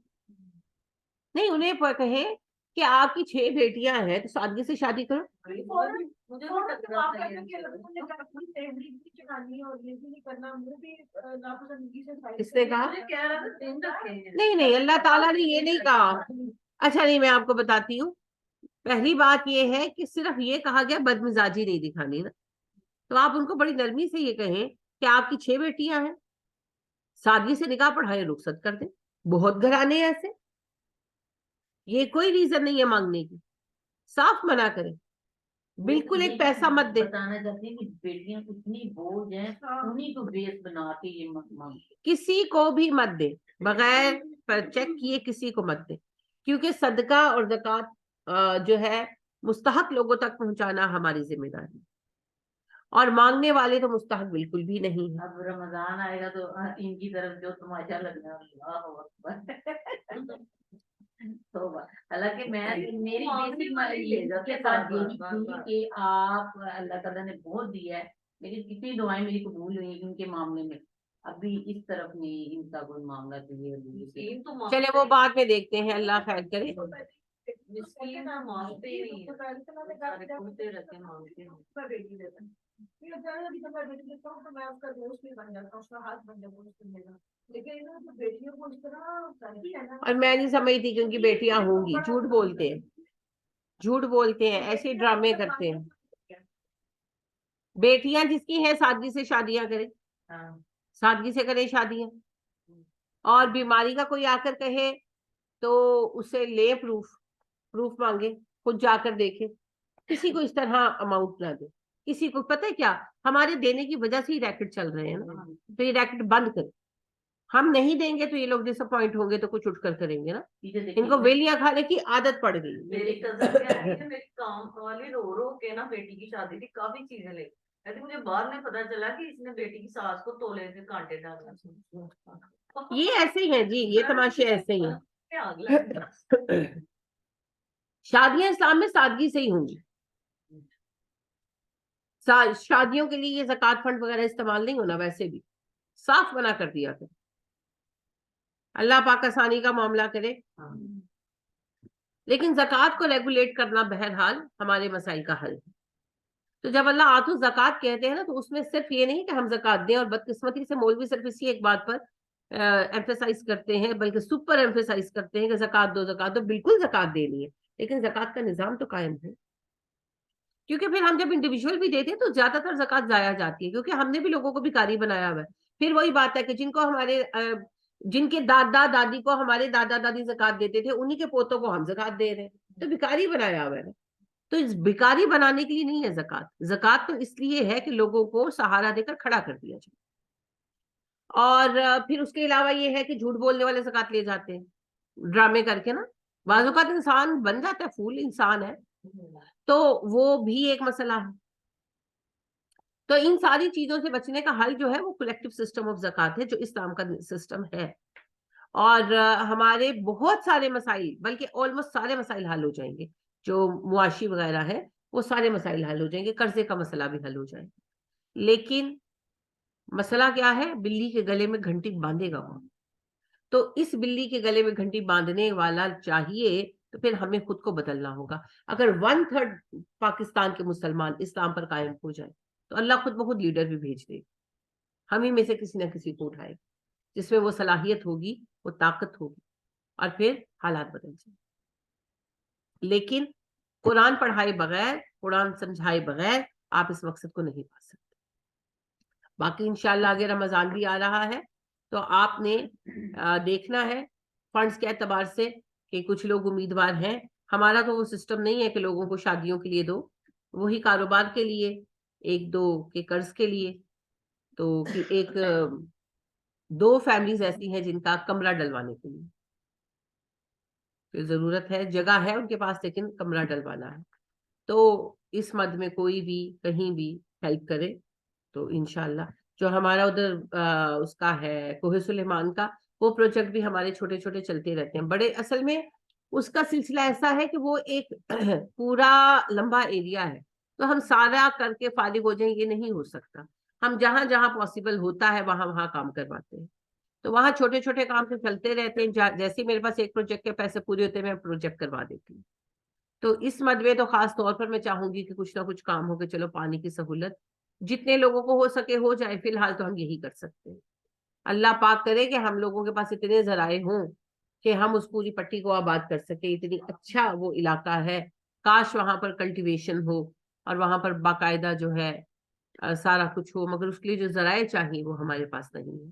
Speaker 1: نہیں, انہیں کہیں کہ آپ کی 6 بیٹیاں ہیں تو سادگی سے شادی کرو. اس نے کہا نہیں, اللہ تعالیٰ نے یہ نہیں کہا. اچھا نہیں, میں آپ کو بتاتی ہوں. پہلی بات یہ ہے کہ صرف یہ کہا گیا بد مزاجی نہیں دکھانی نا, تو آپ ان کو بڑی نرمی سے یہ کہیں کہ آپ کی 6 بیٹیاں ہیں, سادگی سے نکاح پڑھائے رخصت کر دیں. بہت گھرانے ایسے, یہ کوئی ریزن نہیں ہے مانگنے کی, صاف منع کریں. بالکل ایک پیسہ مت دے.
Speaker 2: بتانا چاہتی ہیں کہ بیٹیاں اتنی بوجھ ہیں, انہیں کو بیس بنا کے یہ مانگتے.
Speaker 1: کسی کو بھی مت دے, بغیر چیک کیے کسی کو مت دے, کیونکہ صدقہ اور زکوٰۃ جو ہے مستحق لوگوں تک پہنچانا ہماری ذمہ داری, اور مانگنے والے تو مستحق بالکل بھی نہیں ہے.
Speaker 2: اب رمضان آئے گا تو ان کی طرف جو تماشا لگنا, اللہ اکبر. حالانکہ میں میری بیسک کے ساتھ یہی تھی کہ آپ اللہ تعالیٰ نے بہت دیا ہے, میری کتنی دعائیں میری قبول ہوئی ان کے معاملے میں, ابھی اس طرف نہیں ان کا کوئی معاملہ چاہیے.
Speaker 1: چلے وہ بعد میں دیکھتے ہیں, اللہ خیر کرے. اور میں نہیں سمجھتی کیونکہ بیٹیاں ہوں گی, جھوٹ بولتے ہیں, جھوٹ بولتے ہیں, ایسے ڈرامے کرتے ہیں. بیٹیاں جس کی ہیں سادگی سے شادیاں کریں, سادگی سے کریں شادیاں, اور بیماری کا کوئی آ کر کہے تو اسے لے پروف مانگے, خود جا کر دیکھے. کسی کو اس طرح اماؤنٹ نہ دے. کسی کو پتہ ہے کیا, ہمارے دینے کی وجہ سے ہی ریکٹ چل رہے ہیں نا, تو یہ ریکٹ بند کریں. ہم نہیں دیں گے تو یہ لوگ ڈس اپوائنٹ ہوں گے تو کچھ اٹھ کر کریں گے نا. ان کو ویلیاں کھانے کی عادت پڑ گئی.
Speaker 5: میری کزن کہتی ہے میری کام والی رو رو کے نا بیٹی کی شادی تھی, کافی چیزیں لے, کہتی مجھے بعد میں پتا چلا کہ اس نے بیٹی کی ساس کو تولے کے کانٹے ڈالنا.
Speaker 1: یہ ایسے ہی ہیں جی, یہ تماشے ایسے ہی ہیں. شادیاں اسلام میں سادگی سے ہی ہوں گی. شادیوں کے لیے یہ زکوٰۃ فنڈ وغیرہ استعمال نہیں ہونا, ویسے بھی صاف منع کر دیا تھا. اللہ پاک آسانی کا معاملہ کرے. لیکن زکوٰۃ کو ریگولیٹ کرنا بہرحال ہمارے مسائل کا حل ہے. تو جب اللہ آتو زکوٰۃ کہتے ہیں نا, تو اس میں صرف یہ نہیں کہ ہم زکوٰۃ دیں, اور بدقسمتی سے مولوی صرف اسی ایک بات پر ایمفیسائز کرتے ہیں, بلکہ سپر ایمفیسائز کرتے ہیں کہ زکوٰۃ دو زکوٰۃ دو. بالکل زکوٰۃ دینی ہے, لیکن زکوٰۃ کا نظام تو قائم ہے. کیونکہ پھر ہم جب انڈیویجول بھی دیتے ہیں تو زیادہ تر زکوٰۃ ضائع جاتی ہے, کیونکہ ہم نے بھی لوگوں کو بھکاری بنایا ہوا ہے. پھر وہی بات ہے کہ جن کے دادا دادی کو ہمارے دادا دادی زکوٰۃ دیتے تھے, انہی کے پوتوں کو ہم زکوٰۃ دے رہے ہیں, تو بھکاری بنایا ہوا ہے. تو اس بھکاری بنانے کے لیے نہیں ہے زکوٰۃ. زکوٰۃ تو اس لیے ہے کہ لوگوں کو سہارا دے کر کھڑا کر دیا جائے. اور پھر اس کے علاوہ یہ ہے کہ جھوٹ بولنے والے زکوٰۃ لے جاتے ہیں ڈرامے کر کے نا. بعض اوقات انسان بن جاتا ہے, فول انسان ہے, تو وہ بھی ایک مسئلہ ہے. تو ان ساری چیزوں سے بچنے کا حل جو ہے وہ کلیکٹیو سسٹم آف زکوٰۃ ہے, جو اسلام کا سسٹم ہے. اور ہمارے بہت سارے مسائل, بلکہ آلموسٹ سارے مسائل حل ہو جائیں گے. جو معاشی وغیرہ ہے وہ سارے مسائل حل ہو جائیں گے, قرضے کا مسئلہ بھی حل ہو جائے گا. لیکن مسئلہ کیا ہے, بلی کے گلے میں گھنٹی باندھے گا وہ. تو اس بلی کے گلے میں گھنٹی باندھنے والا چاہیے, تو پھر ہمیں خود کو بدلنا ہوگا. اگر 1/3 پاکستان کے مسلمان اسلام پر قائم ہو جائے تو اللہ خود بخود لیڈر بھی بھیج دے. ہم ہی میں سے کسی نہ کسی کو اٹھائے, جس میں وہ صلاحیت ہوگی, وہ طاقت ہوگی, اور پھر حالات بدل جائیں. لیکن قرآن پڑھائے بغیر, قرآن سمجھائے بغیر آپ اس مقصد کو نہیں پا سکتے. باقی انشاءاللہ آگے رمضان بھی آ رہا ہے, تو آپ نے دیکھنا ہے فنڈز کے اعتبار سے کہ کچھ لوگ امیدوار ہیں. ہمارا تو وہ سسٹم نہیں ہے کہ لوگوں کو شادیوں کے لیے دو, وہی کاروبار کے لیے, ایک دو کے قرض کے لیے. تو ایک 2 فیملیز ایسی ہیں جن کا کمرہ ڈلوانے کے لیے ضرورت ہے, جگہ ہے ان کے پاس لیکن کمرہ ڈلوانا ہے. تو اس مد میں کوئی بھی کہیں بھی ہیلپ کرے تو انشاءاللہ. جو ہمارا ادھر اس کا ہے کوہ سلیمان کا, وہ پروجیکٹ بھی ہمارے چھوٹے چھوٹے چلتے رہتے ہیں. بڑے اصل میں اس کا سلسلہ ایسا ہے کہ وہ ایک پورا لمبا ایریا ہے, تو ہم سارا کر کے فارغ ہو جائیں یہ نہیں ہو سکتا. ہم جہاں جہاں پاسبل ہوتا ہے وہاں وہاں کام کرواتے ہیں. تو وہاں چھوٹے چھوٹے کام تو چلتے رہتے ہیں. جیسے میرے پاس ایک پروجیکٹ کے پیسے پورے ہوتے ہیں میں پروجیکٹ کروا دیتی ہوں. تو اس مدوے تو خاص طور پر میں چاہوں گی کہ کچھ نہ کچھ کام ہو کہ چلو پانی کی سہولت جتنے لوگوں کو ہو سکے ہو جائے. فی الحال تو ہم یہی کر سکتے ہیں. اللہ پاک کرے کہ ہم لوگوں کے پاس اتنے ذرائع ہوں کہ ہم اس پوری پٹی کو آباد کر سکیں. اتنی اچھا وہ علاقہ ہے, کاش وہاں پر کلٹیویشن ہو اور وہاں پر باقاعدہ جو ہے سارا کچھ ہو, مگر اس کے لیے جو ذرائع چاہیے وہ ہمارے پاس نہیں ہے.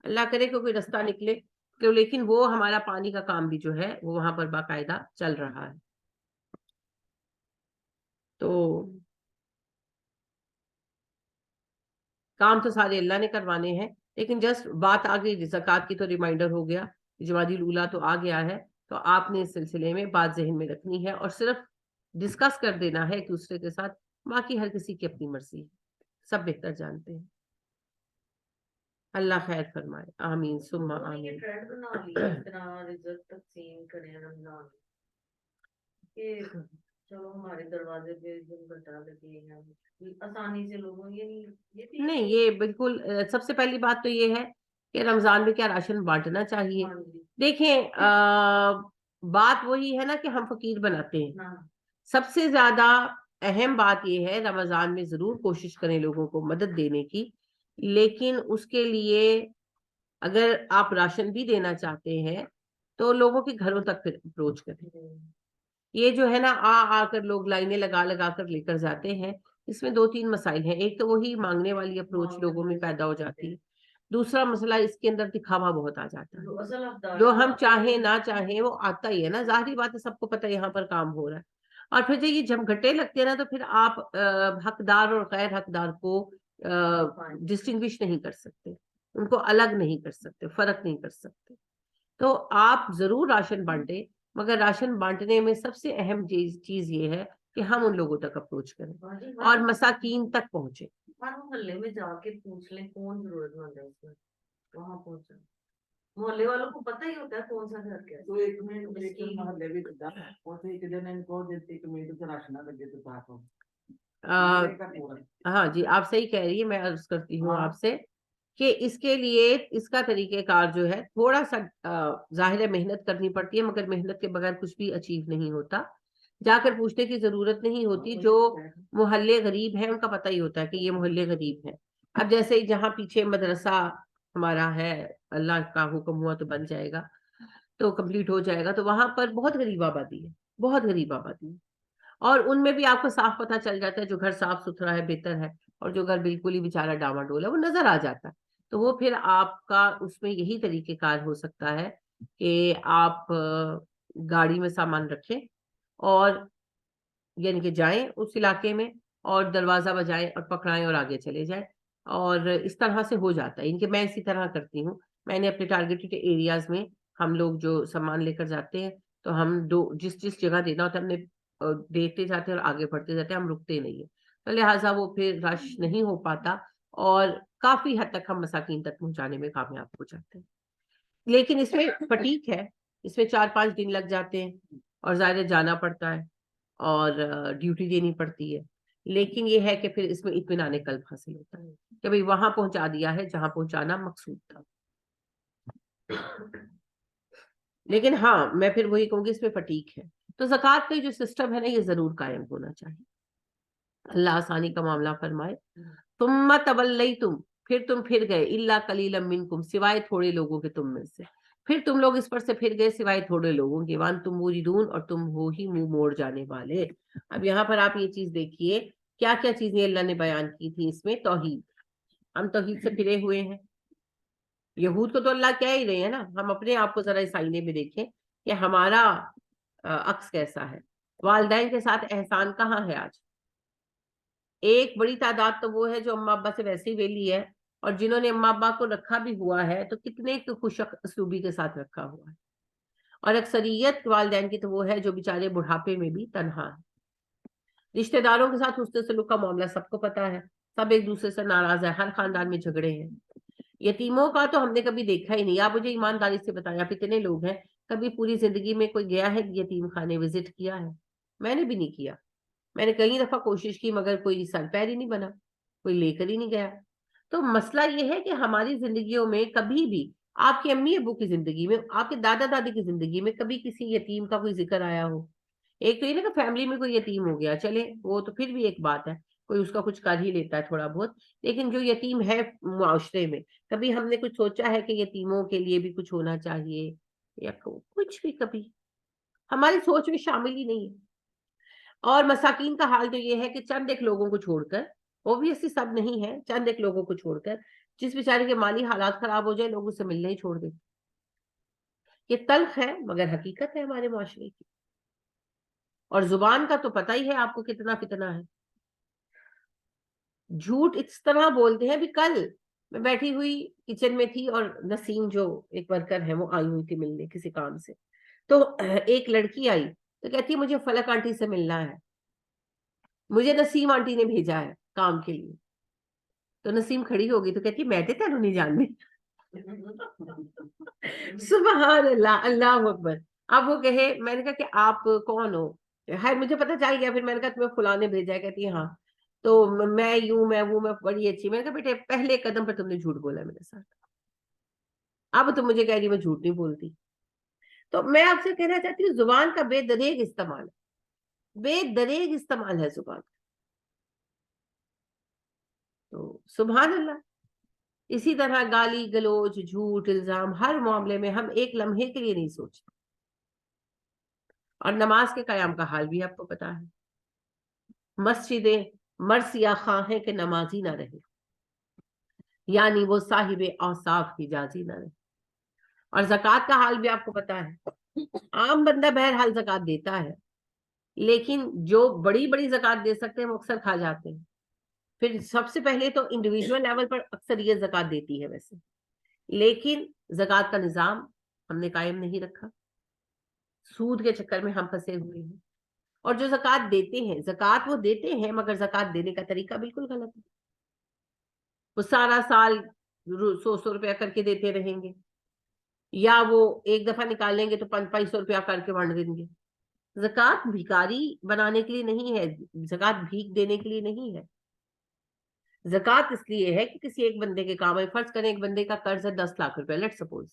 Speaker 1: اللہ کرے کہ کوئی رستہ نکلے. لیکن وہ ہمارا پانی کا کام بھی جو ہے وہ وہاں پر باقاعدہ چل رہا ہے. تو کام تو سارے اللہ نے کروانے ہیں، لیکن جسٹ بات آ گئی زکوٰۃ کی تو ریمائنڈر ہو گیا، جمادی الاولیٰ تو آ گیا ہے، تو آپ نے اس سلسلے میں بات ذہن میں رکھنی ہے اور صرف ڈسکس کر دینا ہے ایک دوسرے کے ساتھ، باقی ہر کسی کی اپنی مرضی ہے، سب بہتر جانتے ہیں۔ اللہ خیر فرمائے، آمین ثم
Speaker 5: انہوں نے یہ
Speaker 1: آمین۔
Speaker 5: ٹرینڈ بنا لیا اس طرح رزق تقسیم کریں رمضان کہ چلو ہمارے دروازے پہ دن بٹا لگے ہیں، آسانی سے لوگوں یہ بھی
Speaker 1: نہیں، یہ بالکل سب سے پہلی بات تو یہ ہے کہ رمضان میں کیا راشن بانٹنا چاہیے۔
Speaker 5: ہاں جی،
Speaker 1: دیکھیں بات وہی ہے نا کہ ہم فقیر بناتے ہیں،
Speaker 5: ہاں
Speaker 1: سب سے زیادہ اہم بات یہ ہے رمضان میں ضرور کوشش کریں لوگوں کو مدد دینے کی، لیکن اس کے لیے اگر آپ راشن بھی دینا چاہتے ہیں تو لوگوں کے گھروں تک پھر اپروچ کریں۔ یہ جو ہے نا آ کر لوگ لائنیں لگا لگا کر لے کر جاتے ہیں، اس میں 2-3 مسائل ہیں۔ ایک تو وہی مانگنے والی اپروچ لوگوں میں پیدا ہو جاتی ہے، دوسرا مسئلہ اس کے اندر دکھاوا بہت آ جاتا ہے، جو ہم چاہیں نہ چاہیں وہ آتا ہی ہے نا، ظاہری بات ہے، سب کو پتہ ہے یہاں پر کام ہو رہا ہے، اور پھر جب یہ جھمگھٹے لگتے ہیں نا تو پھر آپ حقدار اور غیر حقدار کو ڈسٹنگوش نہیں کر سکتے، ان کو الگ نہیں کر سکتے، فرق نہیں کر سکتے۔ تو آپ ضرور راشن بانٹیں، مگر راشن بانٹنے میں سب سے اہم چیز یہ ہے کہ ہم ان لوگوں تک اپروچ کریں اور مساکین تک پہنچے۔
Speaker 5: ہر محلے میں جا کے پوچھ لیں کون ضرورت مند ہے اس میں، وہاں پہنچا، محلے والوں کو پتہ ہی ہوتا ہے کون سا گھر کیا ہے۔
Speaker 3: تو ایک منٹ محلے بھی ایک دن ان کو ایک منٹ سے راشن لگے تو صاف ہو۔
Speaker 1: ہاں جی، آپ صحیح کہہ رہی ہے، میں عرض کرتی ہوں آپ سے کہ اس کے لیے اس کا طریقہ کار جو ہے تھوڑا سا ظاہر ہے محنت کرنی پڑتی ہے، مگر محنت کے بغیر کچھ بھی اچیو نہیں ہوتا۔ جا کر پوچھنے کی ضرورت نہیں ہوتی، جو محلے غریب ہیں ان کا پتہ ہی ہوتا ہے کہ یہ محلے غریب ہیں۔ اب جیسے جہاں پیچھے مدرسہ ہمارا ہے، اللہ کا حکم ہوا تو بن جائے گا، تو کمپلیٹ ہو جائے گا، تو وہاں پر بہت غریب آبادی ہے، بہت غریب آبادی ہے، اور ان میں بھی آپ کو صاف پتہ چل جاتا ہے جو گھر صاف ستھرا ہے بہتر ہے، اور جو گھر بالکل ہی بیچارہ ڈاواڈول ہے وہ نظر آ جاتا ہے۔ تو وہ پھر آپ کا اس میں یہی طریقہ کار ہو سکتا ہے کہ آپ گاڑی میں سامان رکھیں اور یعنی کہ جائیں اس علاقے میں اور دروازہ بجائیں اور پکڑائیں اور آگے چلے جائیں، اور اس طرح سے ہو جاتا ہے۔ ان کے میں اسی طرح کرتی ہوں، میں نے اپنے ٹارگیٹڈ ایریاز میں ہم لوگ جو سامان لے کر جاتے ہیں تو ہم جس جگہ دینا ہوتا ہے ہم نے دیتے جاتے ہیں اور آگے بڑھتے جاتے ہیں، ہم رکتے نہیں ہیں، تو لہٰذا وہ پھر رش نہیں ہو پاتا اور کافی حد تک ہم مساکین تک پہنچانے میں کامیاب ہو جاتے ہیں۔ لیکن اس میں فٹیک ہے، اس میں 4-5 دن لگ جاتے ہیں اور ظاہر جانا پڑتا ہے اور ڈیوٹی دینی پڑتی ہے، لیکن یہ ہے کہ پھر اس میں اطمینان قلب حاصل ہوتا ہے کہ بھئی وہاں پہنچا دیا ہے جہاں پہنچانا مقصود تھا۔ لیکن ہاں میں پھر وہی کہوں گی اس میں فٹیک ہے، تو زکوٰۃ کا جو سسٹم ہے نا یہ ضرور قائم ہونا چاہیے۔ اللہ آسانی کا معاملہ فرمائے۔ ثم تولیتم، پھر تم پھر گئے، الا قلیلا منکم، سوائے تھوڑے لوگوں کے تم میں سے، پھر تم لوگ اس پر سے پھر گئے سوائے تھوڑے لوگوں کے، وان تم موریدون، اور تم ہو ہی منہ موڑ جانے والے۔ اب یہاں پر آپ یہ چیز دیکھیے کیا کیا چیزیں اللہ نے بیان کی تھی اس میں، توحید، ہم توحید سے پھرے ہوئے ہیں۔ یہود کو تو اللہ کہہ ہی رہے ہیں نا، ہم اپنے آپ کو ذرا اس آئینے میں دیکھیں کہ ہمارا عکس کیسا ہے۔ والدین کے ساتھ احسان کہاں ہے آج؟ ایک بڑی تعداد تو وہ ہے جو اماں ابا سے ویسے ہی ویلی ہے، اور جنہوں نے اماں ابا کو رکھا بھی ہوا ہے تو کتنے خوش اسلوبی کے ساتھ رکھا ہوا ہے، اور اکثریت والدین کی تو وہ ہے جو بیچارے بڑھاپے میں بھی تنہا ہے۔ رشتہ داروں کے ساتھ حسن سلوک کا معاملہ سب کو پتا ہے، سب ایک دوسرے سے ناراض ہے، ہر خاندان میں جھگڑے ہیں۔ یتیموں کا تو ہم نے کبھی دیکھا ہی نہیں، آپ مجھے ایمانداری سے بتائیں آپ اتنے لوگ ہیں، کبھی پوری زندگی میں کوئی گیا ہے یتیم خانے وزٹ کیا ہے؟ میں نے بھی نہیں کیا، میں نے کئی دفعہ کوشش کی مگر کوئی سر پیر ہی نہیں بنا، کوئی لے کر ہی نہیں گیا۔ تو مسئلہ یہ ہے کہ ہماری زندگیوں میں کبھی بھی، آپ کے امی ابو کی زندگی میں، آپ کے دادا دادی کی زندگی میں کبھی کسی یتیم کا کوئی ذکر آیا ہو؟ ایک تو یہ نا کہ فیملی میں کوئی یتیم ہو گیا، چلے وہ تو پھر بھی ایک بات ہے، کوئی اس کا کچھ کر ہی لیتا ہے تھوڑا بہت، لیکن جو یتیم ہے معاشرے میں، کبھی ہم نے کچھ سوچا ہے کہ یتیموں کے لیے بھی کچھ ہونا چاہیے یا کچھ بھی کبھی ہماری سوچ میں شامل ہی نہیں ہے۔ اور مساکین کا حال تو یہ ہے کہ چند ایک لوگوں کو چھوڑ کر، اوبویسلی سب نہیں ہے، چند ایک لوگوں کو چھوڑ کر جس بیچارے کے مالی حالات خراب ہو جائے لوگ اسے ملنے ہی چھوڑ دیں۔ یہ تلخ ہے مگر حقیقت ہے ہمارے معاشرے کی۔ اور زبان کا تو پتہ ہی ہے آپ کو کتنا فتنہ ہے. جھوٹ اس طرح بولتے ہیں. ابھی کل میں بیٹھی ہوئی کچن میں تھی اور نسیم جو ایک ورکر ہے وہ آئی ہوئی تھی ملنے کسی کام سے. تو ایک لڑکی آئی تو کہتی ہے مجھے فلک آنٹی سے ملنا ہے, مجھے نسیم آنٹی نے بھیجا ہے کام کے لیے. تو نسیم کھڑی ہوگی تو کہتی میں تینوں نہیں جانتی. سبحان اللہ, اللہ اکبر. اب وہ کہے, میں نے کہا کہ آپ کون ہو؟ ہے مجھے پتا چل گیا. پھر میں نے کہا تمہیں فلاں نے بھیجا ہے. کہتی ہے ہاں. تو میں یوں میں وہ میں بڑی اچھی. میں نے کہا بیٹے پہلے قدم پر تم نے جھوٹ بولا میرے ساتھ, اب تم مجھے کہہ رہی میں جھوٹ نہیں بولتی. تو میں آپ سے کہنا چاہتی ہوں زبان کا بے دریغ استعمال ہے, بے دریغ استعمال ہے زبان. تو سبحان اللہ. اسی طرح گالی گلوچ, جھوٹ, الزام, ہر معاملے میں ہم ایک لمحے کے لیے نہیں سوچتے. اور نماز کے قیام کا حال بھی آپ کو پتا ہے. مسجدیں مرث یا خواہ ہیں کہ نمازی نہ رہے, یعنی وہ صاحب اوصاف حجازی نہ رہے. اور زکوٰۃ کا حال بھی آپ کو پتا ہے. عام بندہ بہرحال زکوٰۃ دیتا ہے, لیکن جو بڑی بڑی زکوٰۃ دے سکتے ہیں وہ اکثر کھا جاتے ہیں. پھر سب سے پہلے تو انڈیویجول لیول پر اکثر یہ زکوٰۃ دیتی ہے ویسے, لیکن زکوٰۃ کا نظام ہم نے قائم نہیں رکھا. سود کے چکر میں ہم پھنسے ہوئے ہیں. اور جو زکوٰۃ دیتے ہیں, زکوٰۃ وہ دیتے ہیں مگر زکوٰۃ دینے کا طریقہ بالکل غلط ہے. وہ سارا سال 100 روپیہ کر کے دیتے رہیں گے, یا وہ ایک دفعہ نکالیں گے تو 500 روپیہ کر کے بانٹ دیں گے. زکوٰۃ بھکاری بنانے کے لیے نہیں ہے, زکوٰۃ بھیک دینے کے لیے نہیں ہے. زکوٰۃ اس لیے ہے کہ کسی ایک بندے کے کام ہے. فرض کریں ایک بندے کا قرض ہے 10 لاکھ روپے, لیٹ سپوز,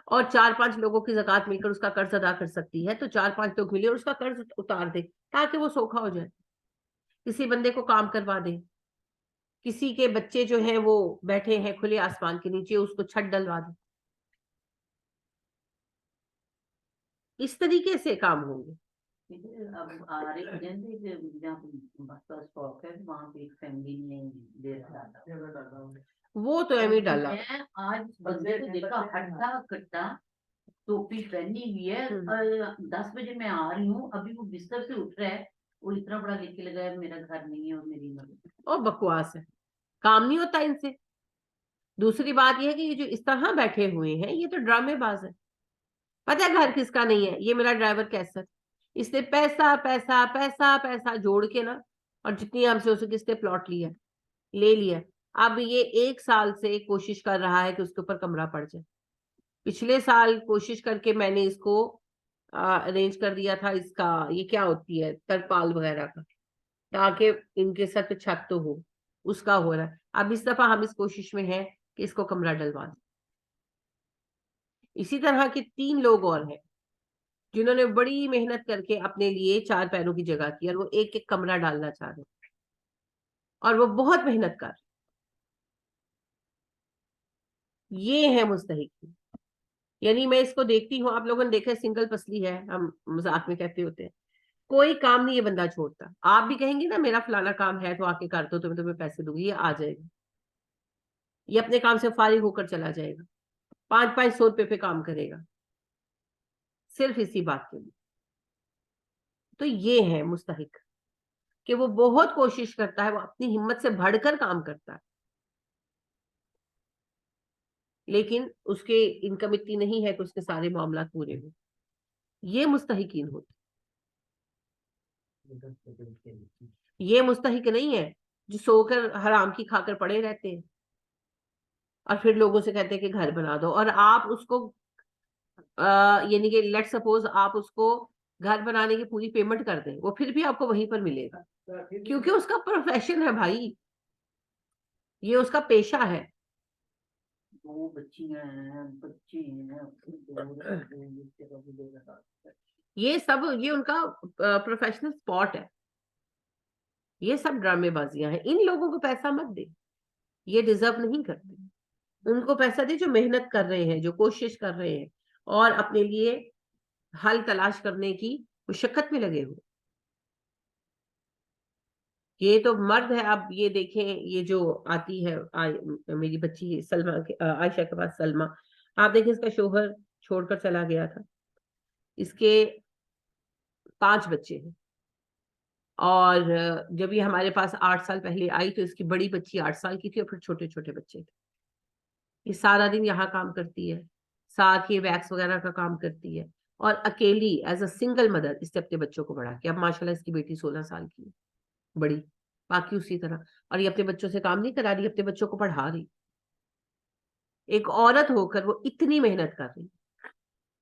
Speaker 1: اور 4-5 لوگوں کی زکوٰۃ مل کر اس کا قرض ادا کر سکتی ہے, تو 4-5 لوگ ملے اور اس کا قرض اتار دے تاکہ وہ سوکھا ہو جائے. کسی بندے کو کام کروا دے, کسی کے بچے جو ہیں وہ بیٹھے ہیں کھلے آسمان کے نیچے, اس کو چھت ڈلوا دے. اس طریقے سے کام ہوں گے.
Speaker 2: اب آ رہے جہاں پہ اسٹاک ہے وہاں پہ ایک فیملی نے دے رہا تھا,
Speaker 1: وہ تو ایویں ڈالا.
Speaker 2: میں آج بندے کو دیکھا ہٹا کٹا ٹوپی پہنی ہوئی ہے, 10 بجے میں آ رہی ہوں, ابھی وہ بستر سے اٹھ رہا ہے, وہ اتنا بڑا لکھ کے لگا ہے میرا گھر نہیں ہے اور میری مدد.
Speaker 1: اور بکواس ہے, کام نہیں ہوتا ان سے. دوسری بات یہ ہے کہ یہ جو اس طرح بیٹھے ہوئے ہیں یہ تو ڈرامے باز ہے. پتہ ہے گھر کس کا نہیں ہے؟ یہ میرا ڈرائیور کیسر, اس نے پیسہ پیسہ پیسہ پیسہ جوڑ کے نا, اور جتنی ہم سے ہو سکے اس نے پلاٹ لے لیا. اب یہ 1 سال سے کوشش کر رہا ہے کہ اس کے اوپر کمرہ پڑ جائے. پچھلے سال کوشش کر کے میں نے اس کو ارینج کر دیا تھا, اس کا یہ کیا ہوتی ہے ترپال وغیرہ کا, تاکہ ان کے سر پہ چھت تو ہو, اس کا ہو رہا ہے. اب اس دفعہ ہم اس کوشش میں ہیں کہ اس کو کمرہ ڈلوا دیں. اسی طرح کے 3 لوگ اور ہیں جنہوں نے بڑی محنت کر کے اپنے لیے 4 پیروں کی جگہ کی, اور وہ ایک ایک کمرہ ڈالنا چاہ رہے ہیں, اور وہ بہت محنت کر. یہ ہے مستحق. یعنی میں اس کو دیکھتی ہوں, آپ لوگوں نے دیکھا سنگل پسلی ہے, ہم مذاق میں کہتے ہوتے ہیں, کوئی کام نہیں یہ بندہ چھوڑتا. آپ بھی کہیں گے نا میرا فلانا کام ہے تو آ کے کر دو, تو میں تمہیں پیسے دوں گی, یہ آ جائے گا. یہ اپنے کام سے فارغ ہو کر چلا جائے گا, 500 روپے پہ کام کرے گا صرف اسی بات کے لیے. تو یہ ہے مستحق کہ وہ بہت کوشش کرتا ہے, وہ اپنی ہمت سے بڑھ کر کام کرتا ہے, لیکن اس کے انکم اتنی نہیں ہے کہ اس کے سارے معاملات پورے ہوں. یہ مستحقین ہوتے. یہ مستحق نہیں ہے جو سو کر حرام کی کھا کر پڑے رہتے ہیں اور پھر لوگوں سے کہتے ہیں کہ گھر بنا دو, اور آپ اس کو یعنی کہ لیٹ سپوز آپ اس کو گھر بنانے کی پوری پیمنٹ کر دیں, وہ پھر بھی آپ کو وہیں پر ملے گا, کیونکہ اس کا پروفیشن ہے بھائی, یہ اس کا پیشہ ہے.
Speaker 2: 2 بچیاں ہیں, بچے ہیں,
Speaker 1: یہ سب یہ ان کا پروفیشنل سپورٹ ہے. یہ سب ڈرامے بازیاں ہیں. ان لوگوں کو پیسہ مت دے, یہ ڈیزرو نہیں کرتے. ان کو پیسہ دے جو محنت کر رہے ہیں, جو کوشش کر رہے ہیں اور اپنے لیے حل تلاش کرنے کی مشقت میں لگے ہوئے. یہ تو مرد ہے. اب یہ دیکھیں, یہ جو آتی ہے میری بچی سلمہ, عائشہ کے پاس سلمہ, آپ دیکھیں اس کا شوہر چھوڑ کر چلا گیا تھا. اس کے 5 بچے ہیں. اور جب یہ ہمارے پاس 8 سال پہلے آئی تو اس کی بڑی بچی 8 سال کی تھی اور پھر چھوٹے چھوٹے بچے تھے. یہ سارا دن یہاں کام کرتی ہے, ساتھ یہ ویکس وغیرہ کا کام کرتی ہے, اور اکیلی ایز اے سنگل مدر اس نے اپنے بچوں کو بڑھا کے, اب ماشاءاللہ اس کی بیٹی 16 سال کی ہے بڑی, باقی اسی طرح, اور یہ اپنے بچوں سے کام نہیں کرا رہی, اپنے بچوں کو پڑھا رہی. ایک عورت ہو کر وہ اتنی محنت کر رہی,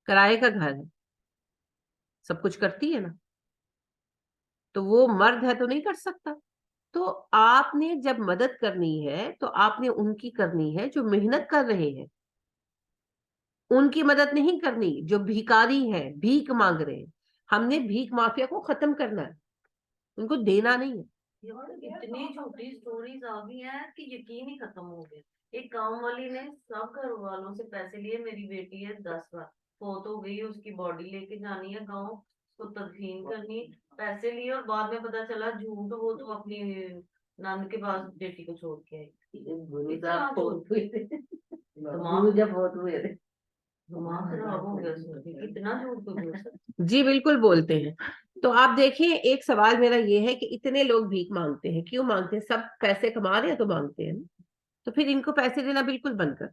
Speaker 1: کرائے کا گھر ہے, سب کچھ کرتی ہے نا, تو وہ مرد ہے تو نہیں کر سکتا. تو آپ نے جب مدد کرنی ہے تو آپ نے ان کی کرنی ہے جو محنت کر رہے ہیں, ان کی مدد نہیں کرنی جو بھیکاری ہیں, بھیک مانگ رہے ہیں. ہم نے بھیک مافیا کو ختم کرنا ہے, ان کو دینا نہیں ہے.
Speaker 5: یار اتنی چھوٹی سٹوریز آ گئی ہیں کہ یقین ہی ختم ہو گیا. ایک کام والی نے سب گھر والوں سے پیسے لیے, میری بیٹی ہے 10 بار فوت ہو گئی, اس کی باڈی لے کے جانی ہے گاؤں, اس کو تدفین کرنی, پیسے لیے, اور بعد میں پتا چلا جھوٹ, وہ تو اپنی نند کے پاس بیٹی کو چھوڑ کے آئی.
Speaker 2: جب بہت ہوئے تھے
Speaker 5: دماغ خراب ہو گیا سن کے, کتنا جھوٹ بول سکتے.
Speaker 1: جی بالکل بولتے ہیں. تو آپ دیکھیں, ایک سوال میرا یہ ہے کہ اتنے لوگ بھیک مانگتے ہیں, کیوں مانگتے ہیں؟ سب پیسے کما رہے ہیں تو مانگتے ہیں, تو پھر ان کو پیسے دینا بالکل بند کر.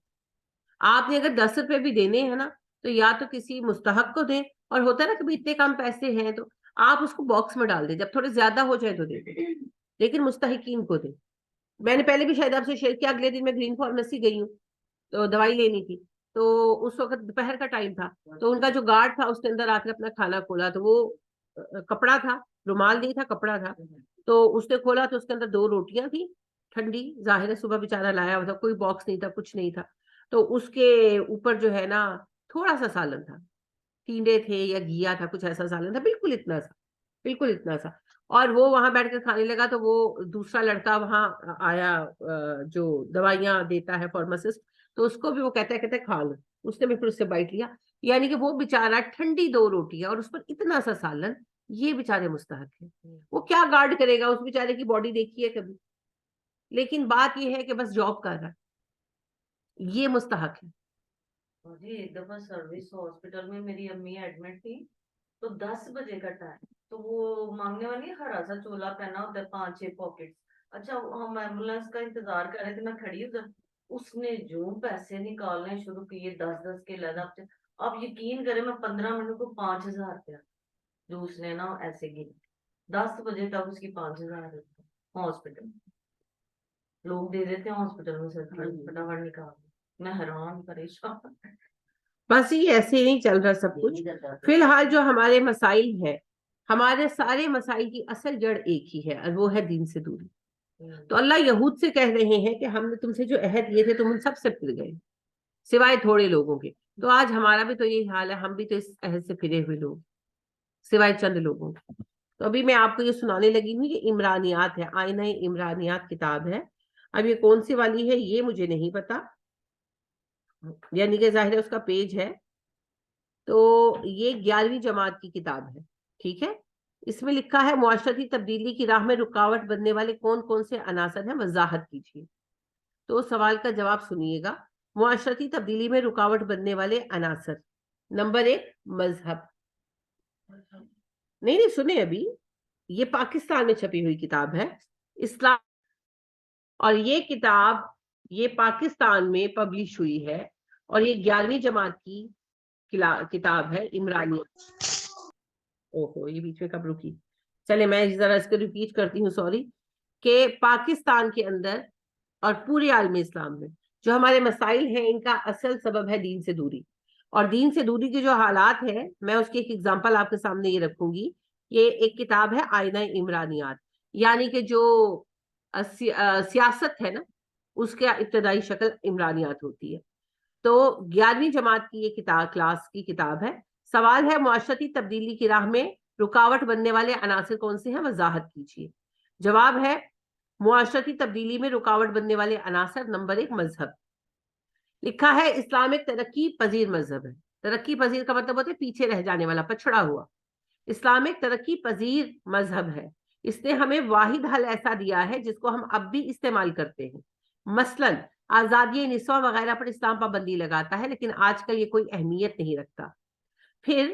Speaker 1: آپ نے اگر 10 روپے بھی دینے ہیں نا تو یا تو کسی مستحق کو دیں, اور ہوتا ہے نا کہ اتنے کم پیسے ہیں تو آپ اس کو باکس میں ڈال دیں, جب تھوڑے زیادہ ہو جائے تو دے دیں, لیکن مستحقین کو دیں. میں نے پہلے بھی شاید آپ سے شیئر کیا, اگلے دن میں گرین فارمیسی گئی ہوں تو دوائی لینی تھی, تو اس وقت دوپہر کا ٹائم تھا, تو ان کا جو گارڈ تھا اس کے اندر آ کر اپنا کھانا کھولا, تو وہ کپڑا تھا, رومال نہیں تھا, کپڑا تھا, تو اس نے کھولا تو اس کے اندر 2 روٹیاں تھی ٹھنڈی, ظاہر ہے صبح بیچارہ لایا ہوا تھا, کوئی باکس نہیں تھا, کچھ نہیں تھا, تو اس کے اوپر جو ہے نا تھوڑا سا سالن تھا, ٹینڈے تھے یا گھیا تھا, کچھ ایسا سالن تھا, بالکل اتنا سا, بالکل اتنا سا. اور وہ وہاں بیٹھ کر کھانے لگا, تو وہ دوسرا لڑکا وہاں آیا جو دوائیاں دیتا ہے فارماسسٹ, تو اس کو بھی وہ کہتے کھا لو, اس نے بھی پھر اس سے بائٹ لیا. یعنی کہ وہ بیچارہ ٹھنڈی 2 روٹیاں اور اس پر اتنا سا سالن, یہ بیچارے مستحق ہیں. وہ کیا گارڈ کرے گا, اس بیچارے کی باڈی دیکھی ہے کبھی؟ لیکن بات یہ ہے کہ بس جاب کر رہا ہے, یہ مستحق ہے.
Speaker 5: جی ایک دفعہ سروس ہاسپٹل میں میری امی ایڈمٹ تھی, تو 10 بجے کا ٹائم, تو وہ مانگنے والی ہرا سا چولا پہنا ہوتا ہے, 5-6 پاکٹس. اچھا ہم ایمبولینس کا انتظار کر رہے تھے, میں کھڑی ہوں, اس نے جو پیسے نکالنے شروع کیے 10-10 کے لگا. آپ یقین کریں میں 15 منٹ کو 5000 روپیہ جو اس نے نا ایسے گن, 10 بجے تک اس کی 5000 ہاسپٹل لوگ دے دیتے ہیں ہاسپٹل میں سر فٹافٹ نکال. میں حیران پریشان.
Speaker 1: بس یہ ایسے ہی نہیں چل رہا سب کچھ. فی الحال جو ہمارے مسائل ہیں, ہمارے سارے مسائل کی اصل جڑ ایک ہی ہے, اور وہ ہے دین سے دوری. تو اللہ یہود سے کہہ رہے ہیں کہ ہم نے تم سے جو عہد لیے تھے تم ان سب سے پھر گئے, سوائے تھوڑے لوگوں کے. تو آج ہمارا بھی تو یہی حال ہے, ہم بھی تو اس عہد سے پھرے ہوئے لوگ, سوائے چند لوگوں کے. تو ابھی میں آپ کو یہ سنانے لگی ہوں, یہ عمرانیات ہے, آئینہ عمرانیات کتاب ہے. اب یہ کون سی والی ہے یہ مجھے نہیں پتا, یعنی کہ ظاہر ہے اس کا پیج ہے. تو یہ 11ویں جماعت کی کتاب ہے, ٹھیک ہے. اس میں لکھا ہے معاشرتی تبدیلی کی راہ میں رکاوٹ بننے والے کون کون سے عناصر ہیں, وضاحت کیجیے. تو سوال کا جواب سنیے گا. معاشرتی تبدیلی میں رکاوٹ بننے والے عناصر, نمبر 1 مذہب. نہیں سنیں ابھی, یہ پاکستان میں چھپی ہوئی کتاب ہے اسلام, اور یہ کتاب یہ پاکستان میں پبلش ہوئی ہے, اور یہ 11ویں جماعت کی کتاب ہے عمرانیات. اوہو یہ بیچ میں کب رکی, چلے میں ذرا اس کو ریپیٹ کرتی ہوں, سوری. کہ پاکستان کے اندر اور پورے عالم اسلام میں جو ہمارے مسائل ہیں, ان کا اصل سبب ہے دین سے دوری. اور دین سے دوری کے جو حالات ہیں, میں اس کی ایک ایگزامپل آپ کے سامنے یہ رکھوں گی. یہ ایک کتاب ہے آئینہ عمرانیات, یعنی کہ جو سیاست ہے نا اس کے ابتدائی شکل عمرانیات ہوتی ہے. تو 11ویں جماعت کی یہ کتاب کلاس کی کتاب ہے. سوال ہے معاشرتی تبدیلی کی راہ میں رکاوٹ بننے والے عناصر کون سے ہیں, وضاحت کیجیے. جواب ہے معاشرتی تبدیلی میں رکاوٹ بننے والے عناصر, نمبر 1 مذہب. لکھا ہے اسلام ایک ترقی پذیر مذہب ہے. ترقی پذیر کا مطلب ہوتا ہے پیچھے رہ جانے والا, پچھڑا ہوا. اسلام ایک ترقی پذیر مذہب ہے. اس نے ہمیں واحد حل ایسا دیا ہے جس کو ہم اب بھی استعمال کرتے ہیں. مثلاً آزادی نسواں وغیرہ پر اسلام پابندی لگاتا ہے, لیکن آج کل یہ کوئی اہمیت نہیں رکھتا. پھر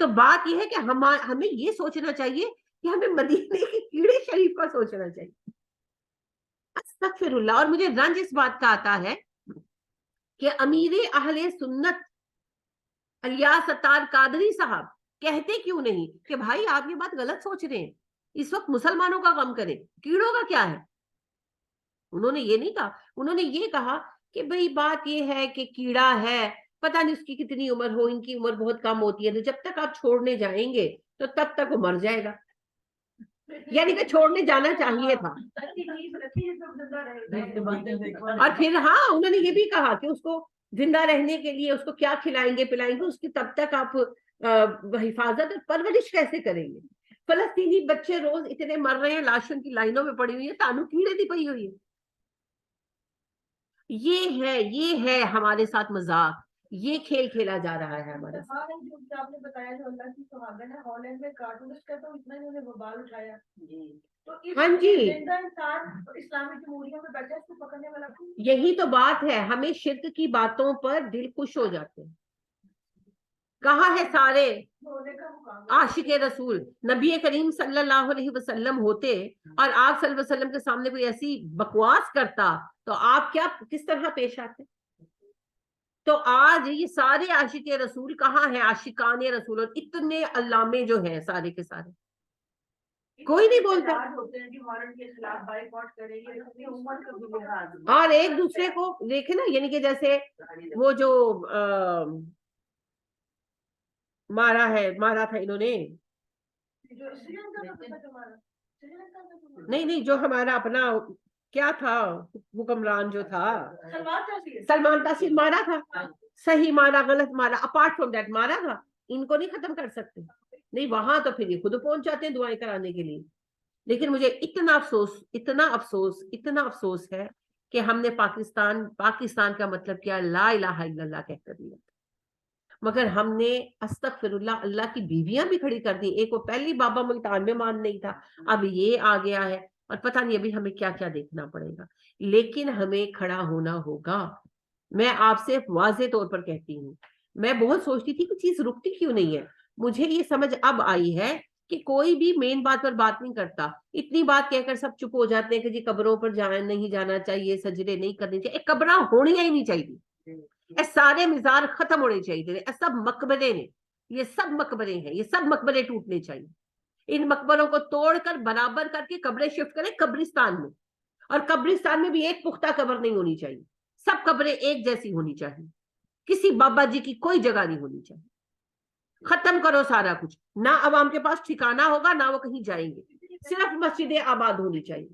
Speaker 1: تو بات یہ ہے کہ ہمیں یہ سوچنا چاہیے کہ ہمیں مدینے کے کیڑے شریف کا سوچنا چاہیے. استغفر اللہ. اور مجھے رنج اس بات کا آتا ہے کہ امیر اہل سنت الیاس ستار قادری صاحب کہتے کیوں نہیں کہ بھائی آپ یہ بات غلط سوچ رہے ہیں, اس وقت مسلمانوں کا غم کریں, کیڑوں کا کیا ہے. انہوں نے یہ نہیں کہا, انہوں نے یہ کہا کہ بھئی بات یہ ہے کہ کیڑا ہے, پتہ نہیں اس کی کتنی عمر ہو, ان کی عمر بہت کم ہوتی ہے, تو جب تک آپ چھوڑنے جائیں گے تو تب تک وہ مر جائے گا. یعنی کہ چھوڑنے جانا چاہیے تھا. اور پھر ہاں انہوں نے یہ بھی کہا کہ اس کو زندہ رہنے کے لیے اس کو کیا کھلائیں گے پلائیں گے, اس کی تب تک آپ حفاظت اور پرورش کیسے کریں گے. فلسطینی بچے روز اتنے مر رہے ہیں, لاشوں کی لائنوں میں پڑی ہوئی ہے, تانو کیڑے دی پئی ہوئی ہے. یہ ہے ہمارے ساتھ مذاق, یہ کھیل کھیلا جا رہا ہے ہمارے ساتھ.
Speaker 4: آپ نے بتایا جو اللہ کی صحابہ نے ہالینڈ میں کارٹونسٹ کا تو اتنا انہوں نے وبال اٹھایا. تو
Speaker 1: ہاں جی,
Speaker 4: زندہ انسان اسلامی جمہوریہ میں بیٹھا, اس کو پکڑنے والا کون؟
Speaker 1: یہی تو بات ہے, ہمیں شرک کی باتوں پر دل خوش ہو جاتے ہیں. کہاں ہے سارے عاشق رسول؟ نبی کریم صلی اللہ علیہ وسلم ہوتے اور آپ صلی اللہ علیہ وسلم کے سامنے کوئی ایسی بکواس کرتا تو آپ کس طرح پیش آتے؟ تو آج یہ سارے عاشق رسول کہاں ہیں, عاشقان رسول, اور اتنے علامے جو ہیں سارے کے سارے, کوئی نہیں بولتا. اور ایک دوسرے کو دیکھے نا, یعنی کہ جیسے وہ جو مارا تھا انہوں نے, نہیں جو ہمارا اپنا کیا تھا حکمران جو تھا, سلمان تاثیر مارا تھا, صحیح مارا غلط مارا, اپارٹ فرام دیٹ مارا تھا. ان کو نہیں ختم کر سکتے, نہیں وہاں تو پھر یہ خود پہنچ جاتے ہیں دعائیں کرانے کے لیے. لیکن مجھے اتنا افسوس ہے کہ ہم نے پاکستان کا مطلب کیا, لا الہ الا اللہ کہہ کر دیا, مگر ہم نے استغفر اللہ, اللہ کی بیویاں بھی کھڑی کر دی. ایک وہ پہلی بابا ملتان میں مان نہیں تھا, اب یہ آ گیا ہے, اور پتہ نہیں ابھی ہمیں کیا کیا دیکھنا پڑے گا. لیکن ہمیں کھڑا ہونا ہوگا. میں آپ سے واضح طور پر کہتی ہوں, میں بہت سوچتی تھی کہ چیز رکتی کیوں نہیں ہے. مجھے یہ سمجھ اب آئی ہے کہ کوئی بھی مین بات پر بات نہیں کرتا. اتنی بات کہہ کر سب چپ ہو جاتے ہیں کہ جی قبروں پر نہیں جانا چاہیے, سجدے نہیں کرنے چاہیے. قبراں ہونی ہی نہیں چاہیے, سارے مزار ختم ہونے چاہیے. سب مقبرے نے, یہ سب مقبرے ہیں, یہ سب مقبرے ٹوٹنے چاہیے. ان مقبروں کو توڑ کر برابر کر کے قبریں شفٹ کریں قبرستان میں, اور قبرستان میں بھی ایک پختہ قبر نہیں ہونی چاہیے. سب قبریں ایک جیسی ہونی چاہیے, کسی بابا جی کی کوئی جگہ نہیں ہونی چاہیے. ختم کرو سارا کچھ, نہ عوام کے پاس ٹھکانہ ہوگا, نہ وہ کہیں جائیں گے. صرف مسجدیں آباد ہونی چاہیے.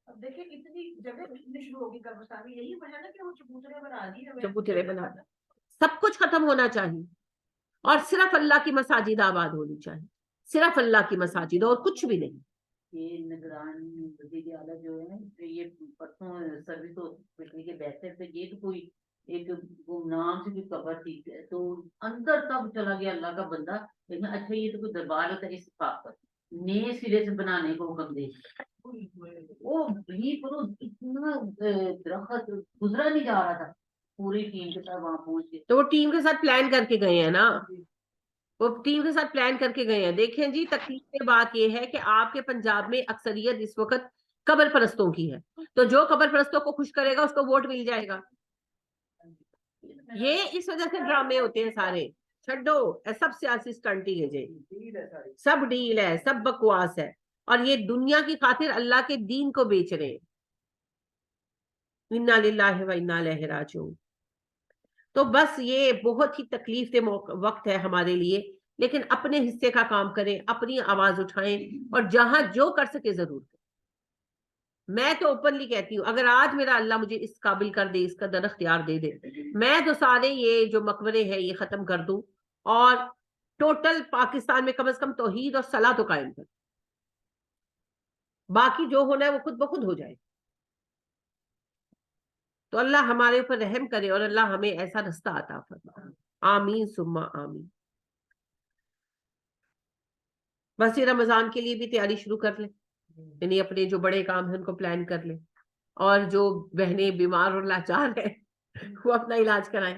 Speaker 4: اب دیکھیں اتنی جگہ شروع ہوگی قبرستان میں, یہی وجہ ہے کہ وہ چبوترے بنا دی ہے.
Speaker 1: چبوترے بنا دی, سب کچھ ختم ہونا چاہیے, اور صرف اللہ کی مساجد آباد ہونی چاہیے, صرف اللہ کی مساجد, اور کچھ بھی نہیں.
Speaker 2: یہ نگران وزیر اعلیٰ جو ہے, یہ پرسوں سروس ہاسپٹل کے بیٹھے تھے, یہ تو کوئی ایک گمنام سے کوئی قبر تھی, تو اندر تب چلا گیا اللہ کا بندہ, لیکن اچھا یہ تو کوئی دربار ہوتا ہے, اس صاف پر نئے سرے سے بنانے کو حکم دے. وہ اتنا درخت گزرا نہیں جا رہا تھا, پوری ٹیم کے ساتھ وہاں پہنچ کے.
Speaker 1: تو وہ ٹیم کے ساتھ پلان کر کے گئے ہیں نا, وہ ٹیم کے ساتھ پلان کر کے گئے ہیں. دیکھیں جی, تکلیف بات یہ ہے کہ آپ کے پنجاب میں اکثریت اس وقت قبر پرستوں کی ہے, تو جو قبر پرستوں کو خوش کرے گا اس کو ووٹ مل جائے گا. یہ اس وجہ سے ڈرامے ہوتے ہیں سارے. چھڈو, سب سیاسی سٹنٹ ہی ہے جی, سب ڈیل ہے, سب بکواس ہے, اور یہ دنیا کی خاطر اللہ کے دین کو بیچ رہے ہیں. انا للہ و انا الیہ راجعون. تو بس یہ بہت ہی تکلیف دہ وقت ہے ہمارے لیے, لیکن اپنے حصے کا کام کریں, اپنی آواز اٹھائیں, اور جہاں جو کر سکے ضرور کریں. میں تو اوپنلی کہتی ہوں, اگر آج میرا اللہ مجھے اس قابل کر دے, اس کا در اختیار دے دے, میں تو سارے یہ جو مقبرے ہیں یہ ختم کر دوں, اور ٹوٹل پاکستان میں کم از کم توحید اور صلاح تو قائم کر. باقی جو ہونا ہے وہ خود بخود ہو جائے. تو اللہ ہمارے اوپر رحم کرے, اور اللہ ہمیں ایسا رستہ عطا فرمائے. آمین ثم آمین. بس یہ رمضان کے لیے بھی تیاری شروع کر لیں, یعنی اپنے جو بڑے کام ہیں ان کو پلان کر لیں, اور جو بہنیں بیمار اور لاچار ہیں وہ اپنا علاج کرائیں.